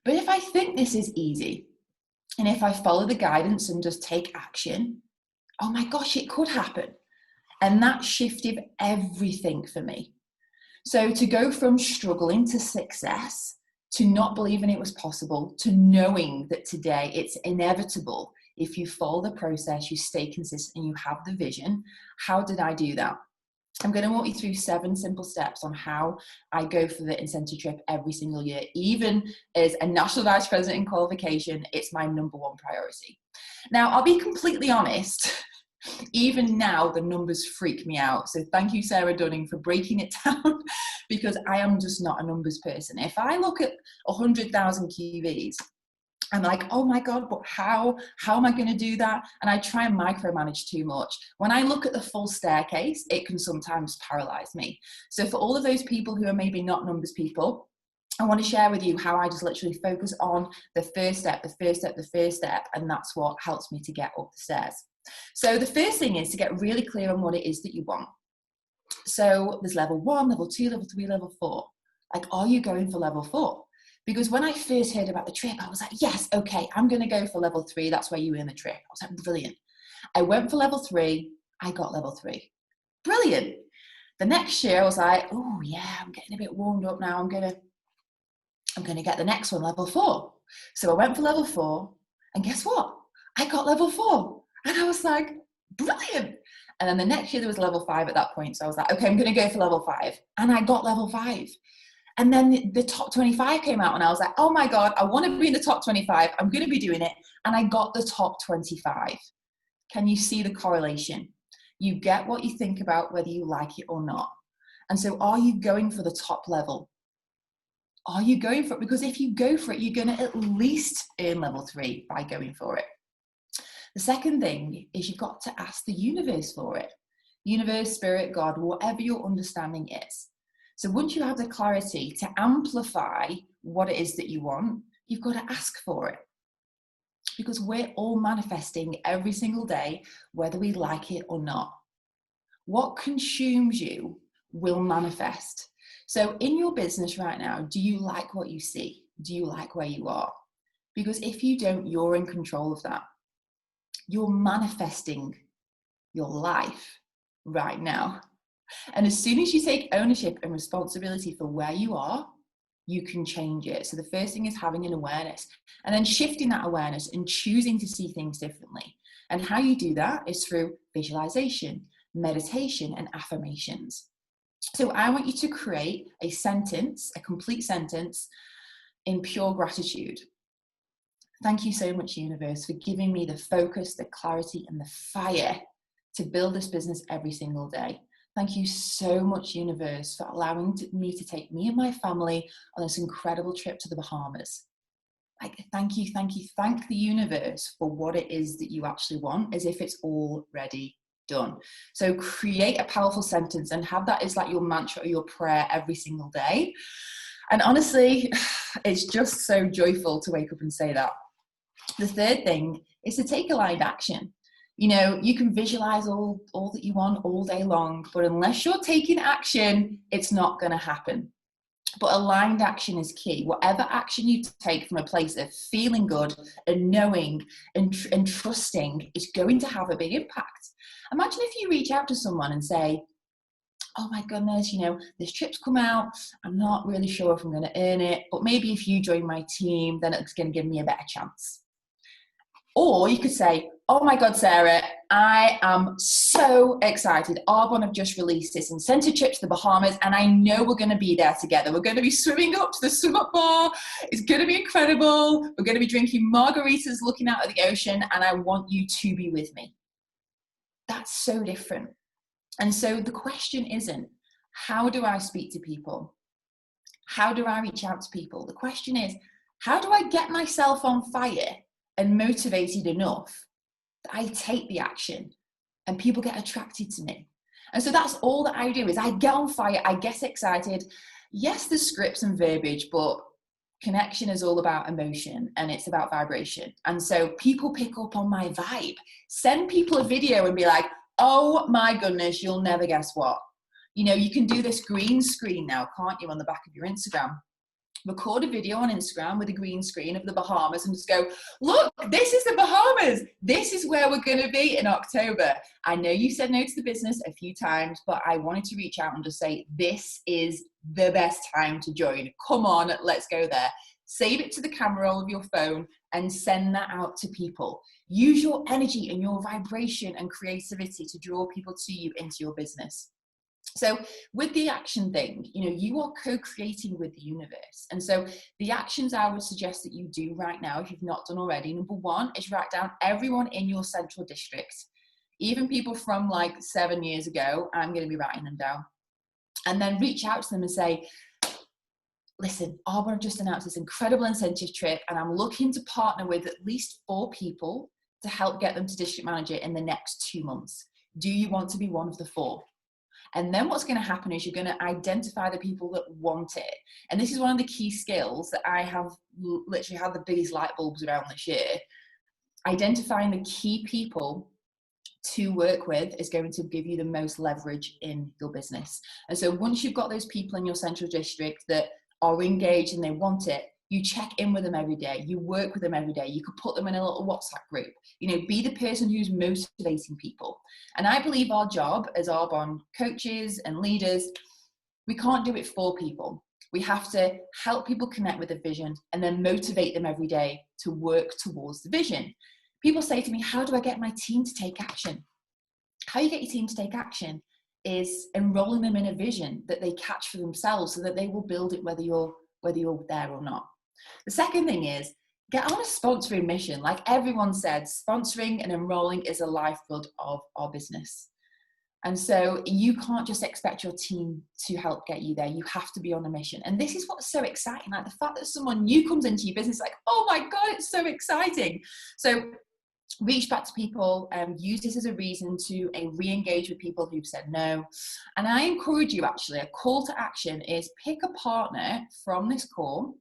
But if I think this is easy and if I follow the guidance and just take action, oh my gosh, it could happen. And that shifted everything for me. So to go from struggling to success, to not believing it was possible, to knowing that today it's inevitable. If you follow the process, you stay consistent and you have the vision. How did I do that? I'm going to walk you through 7 simple steps on how I go for the incentive trip every single year. Even as a national vice president in qualification, it's my #1 priority. Now, I'll be completely honest. Even now, the numbers freak me out. So thank you, Sarah Dunning, for breaking it down, because I am just not a numbers person. If I look at 100,000 QVs, I'm like, oh my God, but how am I going to do that? And I try and micromanage too much. When I look at the full staircase, it can sometimes paralyze me. So for all of those people who are maybe not numbers people, I want to share with you how I just literally focus on the first step, and that's what helps me to get up the stairs. So the first thing is to get really clear on what it is that you want. So there's level 1, level 2, level 3, level 4. Like, are you going for level 4? Because when I first heard about the trip, I was like, yes, okay, I'm going to go for level 3. That's where you earn the trip. I was like, brilliant. I went for level 3. I got level 3. Brilliant. The next year I was like, oh yeah, I'm getting a bit warmed up now. I'm going to get the next one, level 4. So I went for level 4 and guess what? I got level 4 and I was like, brilliant. And then the next year there was level 5 at that point. So I was like, okay, I'm going to go for level 5. And I got level 5. And then the top 25 came out and I was like, oh my God, I want to be in the top 25. I'm going to be doing it. And I got the top 25. Can you see the correlation? You get what you think about whether you like it or not. And so are you going for the top level? Are you going for it? Because if you go for it, you're going to at least earn level 3 by going for it. The second thing is you've got to ask the universe for it. Universe, spirit, God, whatever your understanding is. So once you have the clarity to amplify what it is that you want, you've got to ask for it. Because we're all manifesting every single day, whether we like it or not. What consumes you will manifest. So in your business right now, do you like what you see? Do you like where you are? Because if you don't, you're in control of that. You're manifesting your life right now. And as soon as you take ownership and responsibility for where you are, you can change it. So the first thing is having an awareness and then shifting that awareness and choosing to see things differently. And how you do that is through visualization, meditation, and affirmations. So I want you to create a sentence, a complete sentence in pure gratitude. Thank you so much, universe, for giving me the focus, the clarity, and the fire to build this business every single day. Thank you so much, universe, for allowing me to take me and my family on this incredible trip to the Bahamas. Like, thank you, thank the universe for what it is that you actually want, as if it's already done. So create a powerful sentence and have that as like your mantra or your prayer every single day. And honestly, it's just so joyful to wake up and say that. The third thing is to take aligned action. You know, you can visualize all that you want all day long, but unless you're taking action, it's not going to happen. But aligned action is key. Whatever action you take from a place of feeling good and knowing and trusting is going to have a big impact. Imagine if you reach out to someone and say, oh my goodness, you know, this trip's come out. I'm not really sure if I'm going to earn it, but maybe if you join my team, then it's going to give me a better chance. Or you could say, oh my God, Sarah, I am so excited. Arbonne have just released this incentive trip to the Bahamas, and I know we're going to be there together. We're going to be swimming up to the swim up bar. It's going to be incredible. We're going to be drinking margaritas, looking out at the ocean, and I want you to be with me. That's so different. And so the question isn't, how do I speak to people? How do I reach out to people? The question is, how do I get myself on fire and motivated enough that I take the action and people get attracted to me? And so that's all that I do, is I get on fire, I get excited. Yes, there's scripts and verbiage, but connection is all about emotion and it's about vibration. And so people pick up on my vibe. Send people a video and be like, oh my goodness, you'll never guess what. You know, you can do this green screen now, can't you, on the back of your Instagram? Record a video on Instagram with a green screen of the Bahamas and just go, look, this is the Bahamas. This is where we're going to be in October. I know you said no to the business a few times, but I wanted to reach out and just say, this is the best time to join. Come on, let's go there. Save it to the camera roll of your phone and send that out to people. Use your energy and your vibration and creativity to draw people to you into your business. So with the action thing, you know, you are co-creating with the universe. And so the actions I would suggest that you do right now, if you've not done already, number one is write down everyone in your central district. Even people from like 7 years ago, I'm going to be writing them down. And then reach out to them and say, listen, Arbonne just announced this incredible incentive trip and I'm looking to partner with at least 4 people to help get them to district manager in the next 2 months. Do you want to be one of the 4? And then what's going to happen is you're going to identify the people that want it. And this is one of the key skills that I have literally had the biggest light bulbs around this year. Identifying the key people to work with is going to give you the most leverage in your business. And so once you've got those people in your central district that are engaged and they want it, you check in with them every day. You work with them every day. You could put them in a little WhatsApp group. You know, be the person who's motivating people. And I believe our job as Arbonne coaches and leaders, we can't do it for people. We have to help people connect with the vision and then motivate them every day to work towards the vision. People say to me, how do I get my team to take action? How you get your team to take action is enrolling them in a vision that they catch for themselves so that they will build it whether you're there or not. The second thing is get on a sponsoring mission. Like everyone said, sponsoring and enrolling is a lifeblood of our business. And so you can't just expect your team to help get you there. You have to be on a mission. And this is what's so exciting. Like the fact that someone new comes into your business, like, oh my God, it's so exciting. So reach back to people, use this as a reason to re-engage with people who've said no. And I encourage you, actually, a call to action is pick a partner from this call.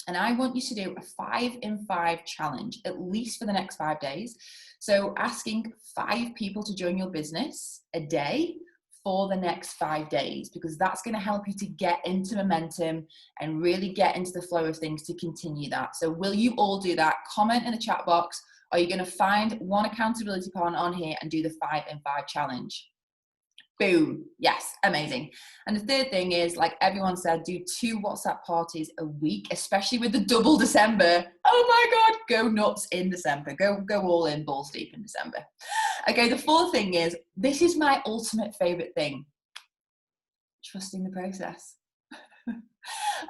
And I want you to do a 5-in-5 challenge, at least for the next 5 days. So asking 5 people to join your business a day for the next 5 days, because that's going to help you to get into momentum and really get into the flow of things to continue that. So will you all do that? Comment in the chat box. Are you going to find one accountability partner on here and do the 5-in-5 challenge? Boom. Yes, amazing. And the third thing is, like everyone said, do 2 WhatsApp parties a week, especially with the double December. Oh my God, go nuts in December. Go all in, balls deep in December. Okay, the fourth thing is, this is my ultimate favorite thing. Trusting the process.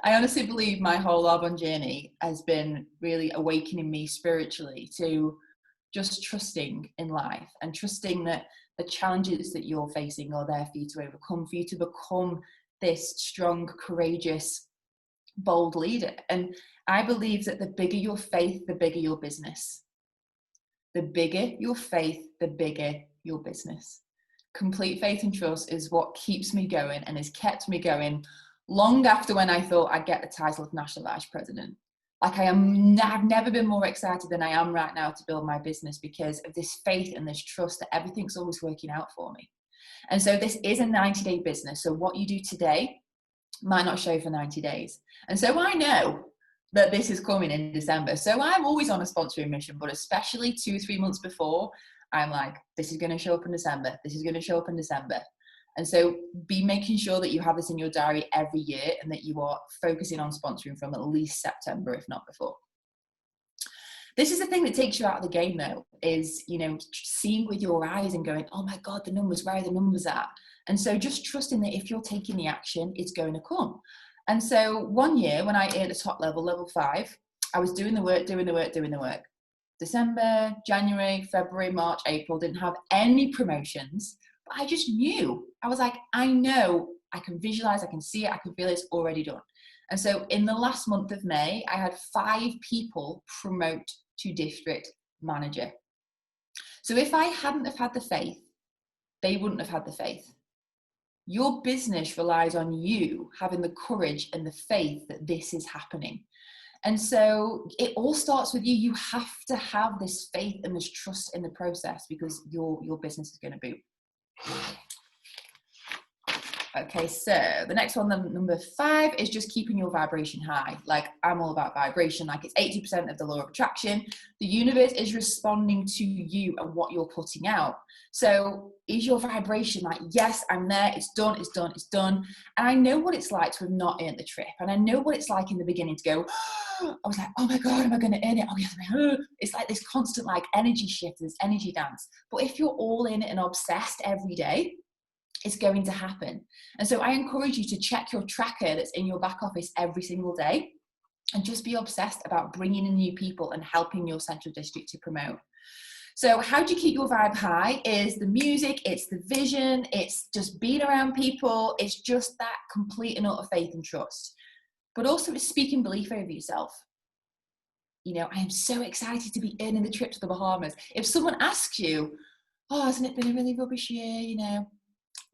I honestly believe my whole Arbonne journey has been really awakening me spiritually to just trusting in life and trusting that the challenges that you're facing are there for you to overcome, for you to become this strong, courageous, bold leader. And I believe that the bigger your faith, the bigger your business. The bigger your faith, the bigger your business. Complete faith and trust is what keeps me going and has kept me going long after when I thought I'd get the title of National Vice President. Like I've never been more excited than I am right now to build my business because of this faith and this trust that everything's always working out for me. And so this is a 90-day business. So what you do today might not show for 90 days. And so I know that this is coming in December. So I'm always on a sponsoring mission, but especially 2-3 months before, I'm like, this is going to show up in December. This is going to show up in December. And so be making sure that you have this in your diary every year and that you are focusing on sponsoring from at least September, if not before. This is the thing that takes you out of the game though, is, you know, seeing with your eyes and going, oh my God, the numbers, where are the numbers at? And so just trusting that if you're taking the action, it's going to come. And so one year when I hit the top level, level 5, I was doing the work. December, January, February, March, April, didn't have any promotions. But I just knew. I was like, I know, I can visualize, I can see it, I can feel it's already done. And so in the last month of May, I had 5 people promote to district manager. So if I hadn't have had the faith, they wouldn't have had the faith. Your business relies on you having the courage and the faith that this is happening. And so it all starts with you. You have to have this faith and this trust in the process because your business is going to boom. Okay, so the next one, number 5, is just keeping your vibration high. Like I'm all about vibration, like it's 80% of the law of attraction. The universe is responding to you and what you're putting out. So is your vibration like, yes, I'm there, it's done, it's done, it's done. And I know what it's like to have not earned the trip. And I know what it's like in the beginning to go, I was like, oh my God, am I going to earn it? Oh yes, it's like this constant like energy shift, this energy dance. But if you're all in it and obsessed every day, it's going to happen. And so I encourage you to check your tracker that's in your back office every single day and just be obsessed about bringing in new people and helping your central district to promote. So how do you keep your vibe high? Is the music, it's the vision, it's just being around people, it's just that complete and utter faith and trust. But also it's speaking belief over yourself. You know, I am so excited to be earning the trip to the Bahamas. If someone asks you, oh, hasn't it been a really rubbish year, you know?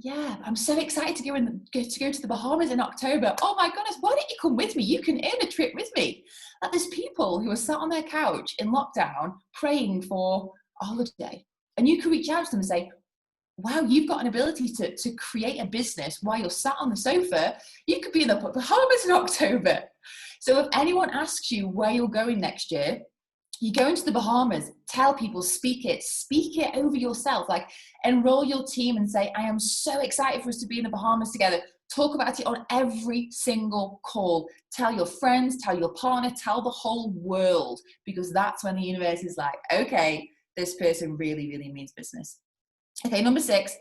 Yeah, I'm so excited to go to the Bahamas in October. Oh my goodness, why don't you come with me? You can earn a trip with me. Like there's people who are sat on their couch in lockdown praying for a holiday. And you can reach out to them and say, wow, you've got an ability to create a business while you're sat on the sofa. You could be in the Bahamas in October. So if anyone asks you where you're going next year, you go into the Bahamas, tell people, speak it over yourself, like enroll your team and say, I am so excited for us to be in the Bahamas together. Talk about it on every single call. Tell your friends, tell your partner, tell the whole world, because that's when the universe is like, okay, this person really, really means business. Okay, number 6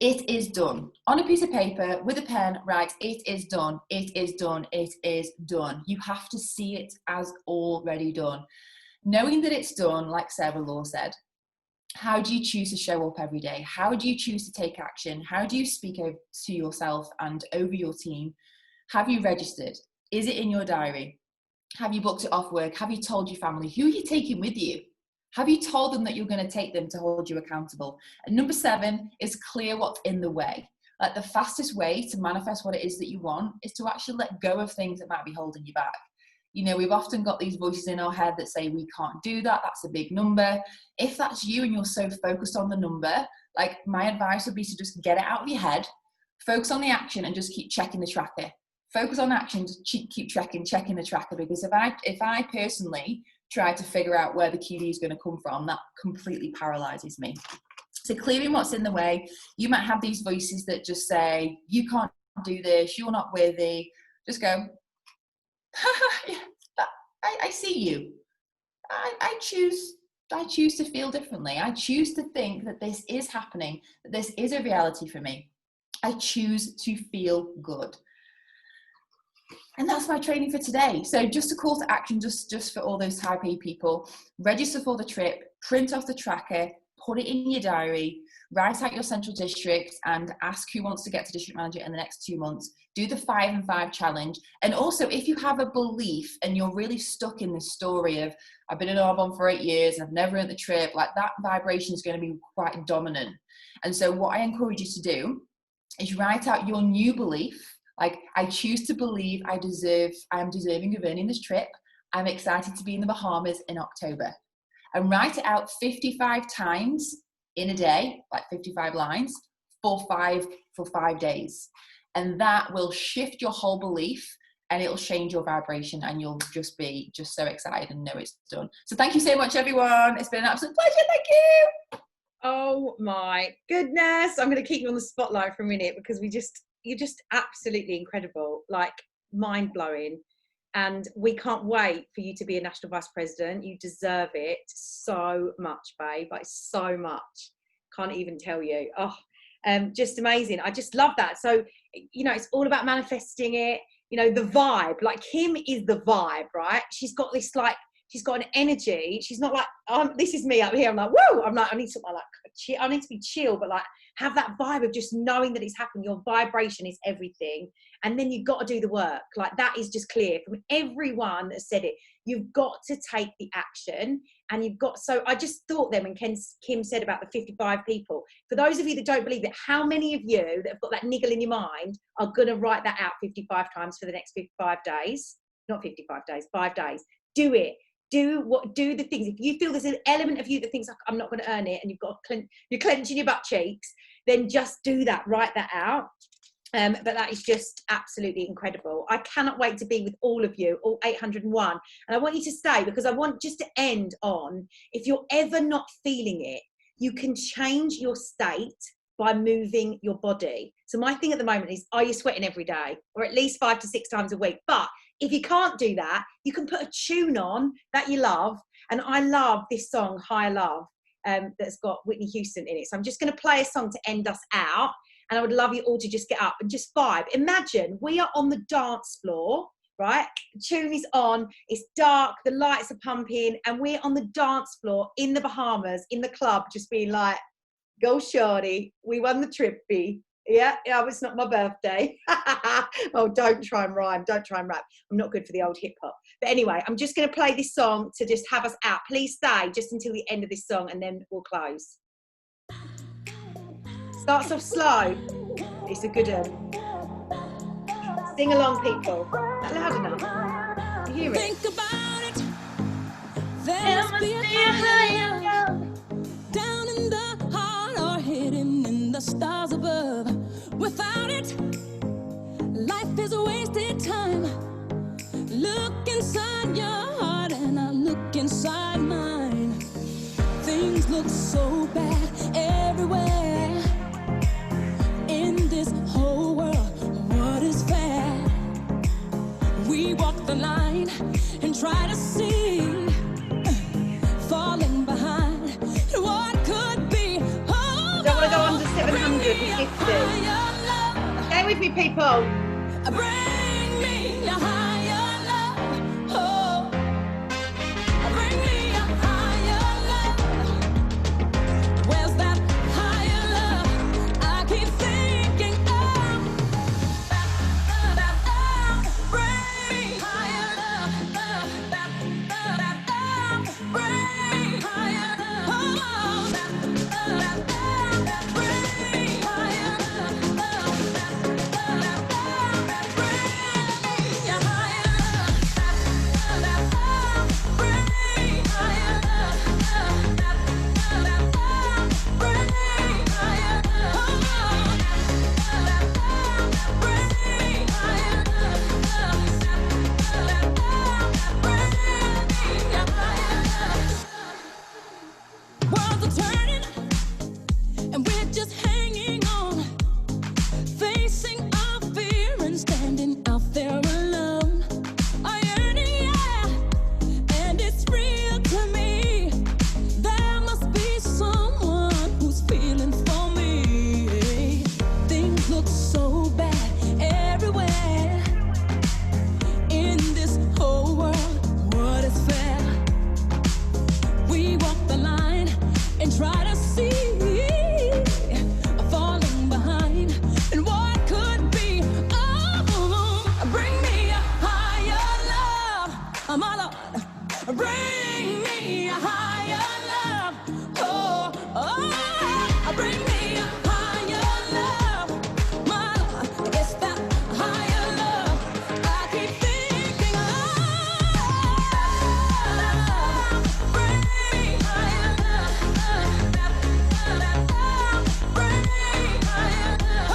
It is done. On a piece of paper, with a pen, write, it is done, it is done, it is done. You have to see it as already done. Knowing that it's done, like Sarah Law said, how do you choose to show up every day? How do you choose to take action? How do you speak to yourself and over your team? Have you registered? Is it in your diary? Have you booked it off work? Have you told your family? Who are you taking with you? Have you told them that you're going to take them to hold you accountable? And number 7 is clear what's in the way. Like, the fastest way to manifest what it is that you want is to actually let go of things that might be holding you back. You know, we've often got these voices in our head that say we can't do that, that's a big number. If that's you and you're so focused on the number, like, my advice would be to just get it out of your head, focus on the action and just keep checking the tracker. Focus on action, just keep checking the tracker, because if I personally try to figure out where the QD is going to come from, that completely paralyzes me. So clearing what's in the way. You might have these voices that just say, you can't do this, you're not worthy. Just go, I see you. I choose to feel differently. I choose to think that this is happening, that this is a reality for me. I choose to feel good. And that's my training for today. So just a call to action, just for all those type A people. Register for the trip, print off the tracker, put it in your diary, write out your central district and ask who wants to get to district manager in the next 2 months. Do the 5 and 5 challenge. And also, if you have a belief and you're really stuck in this story of, I've been in Arbonne for 8 years, I've never earned the trip, like, that vibration is going to be quite dominant. And so what I encourage you to do is write out your new belief. Like, I choose to believe I am deserving of earning this trip. I'm excited to be in the Bahamas in October. And write it out 55 times in a day, like 55 lines, for 5 days. And that will shift your whole belief and it'll change your vibration and you'll just be so excited and know it's done. So thank you so much, everyone. It's been an absolute pleasure. Thank you. Oh my goodness. I'm going to keep you on the spotlight for a minute because you're just absolutely incredible, like mind-blowing. And we can't wait for you to be a national vice president. You deserve it so much, babe, like so much. Can't even tell you. Oh, just amazing. I just love that. So, you know, it's all about manifesting it. You know, the vibe, like Kim is the vibe, right? She's got this, like, she's got an energy. She's not like, this is me up here. I'm like, whoa, I'm like, I need something like, I need to be chill, but like have that vibe of just knowing that it's happening. Your vibration is everything. And then you've got to do the work. Like, that is just clear from everyone that said it. You've got to take the action and you've got, so I just thought then when Kim said about the 55 people, for those of you that don't believe it, how many of you that have got that niggle in your mind are going to write that out 55 times for the next 55 days? Not 55 days, 5 days. Do it. Do the things. If you feel there's an element of you that thinks, I'm not going to earn it, and you're clenching your butt cheeks, then just do that, write that out. But that is just absolutely incredible. I cannot wait to be with all of you, all 801. And I want you to stay because I want just to end on, if you're ever not feeling it, you can change your state by moving your body. So my thing at the moment is, are you sweating every day or at least 5 to 6 times a week? But if you can't do that, you can put a tune on that you love. And I love this song, Higher Love, that's got Whitney Houston in it. So I'm just going to play a song to end us out. And I would love you all to just get up and just vibe. Imagine we are on the dance floor, right? The tune is on, it's dark, the lights are pumping, and we're on the dance floor in the Bahamas, in the club, just being like, go shorty, we won the trippy. Yeah, it's not my birthday. Oh, don't try and rhyme, don't try and rap. I'm not good for the old hip hop. But anyway, I'm just going to play this song to just have us out. Please stay just until the end of this song and then we'll close. Starts off slow. It's a good one. Sing along, people. Is that loud enough? You hear it? Think about it. There must be a higher down in the heart or hidden in the stars above. Without it, life is a wasted time. Look inside your heart and I look inside mine. Things look so bad everywhere. In this whole world, what is fair? We walk the line and try to see, falling behind what could be. Don't want to go under 700. good with 50. Stay with me, people. Bring me a higher love. Oh, bring me a higher love. Where's that higher love? I keep thinking of. Bring me higher love. Bring me higher love. Worlds are turning, and we're just hanging on, facing our fear and standing out there alone. I yearning, yeah, and it's real to me. There must be someone who's feeling for me. Things look so bad everywhere in this whole world. What is fair? We walk the line and try to see, falling behind, and what could be. Oh, bring me a higher love, my Lord. Bring me a higher love. Oh, bring me a higher love, my Lord. It's that higher love I keep thinking of. Bring me higher love. Bring me higher love. Bring me higher love.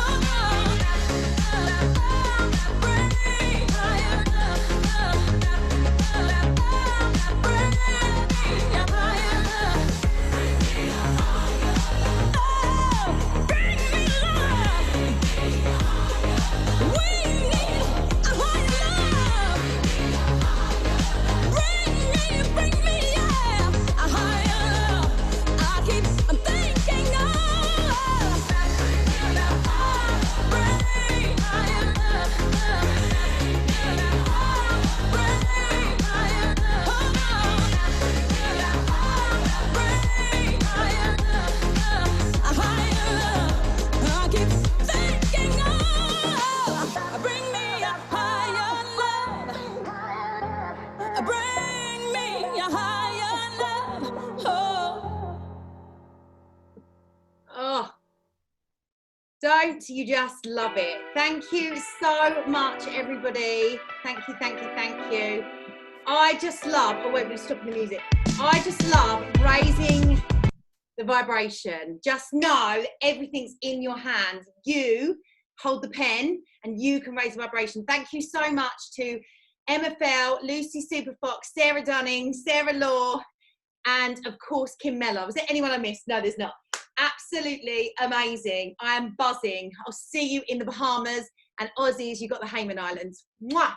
Oh, don't you just love it? Thank you so much, everybody. Thank you, thank you, thank you. I just love, oh wait, we're stopping the music. I just love raising the vibration. Just know that everything's in your hands. You hold the pen and you can raise the vibration. Thank you so much to Emma Fell, Lucy Superfox, Sarah Dunning, Sarah Law, and of course Kim Mellor. Was there anyone I missed? No, there's not. Absolutely amazing. I am buzzing. I'll see you in the Bahamas, and Aussies, you've got the Hayman Islands. Mwah!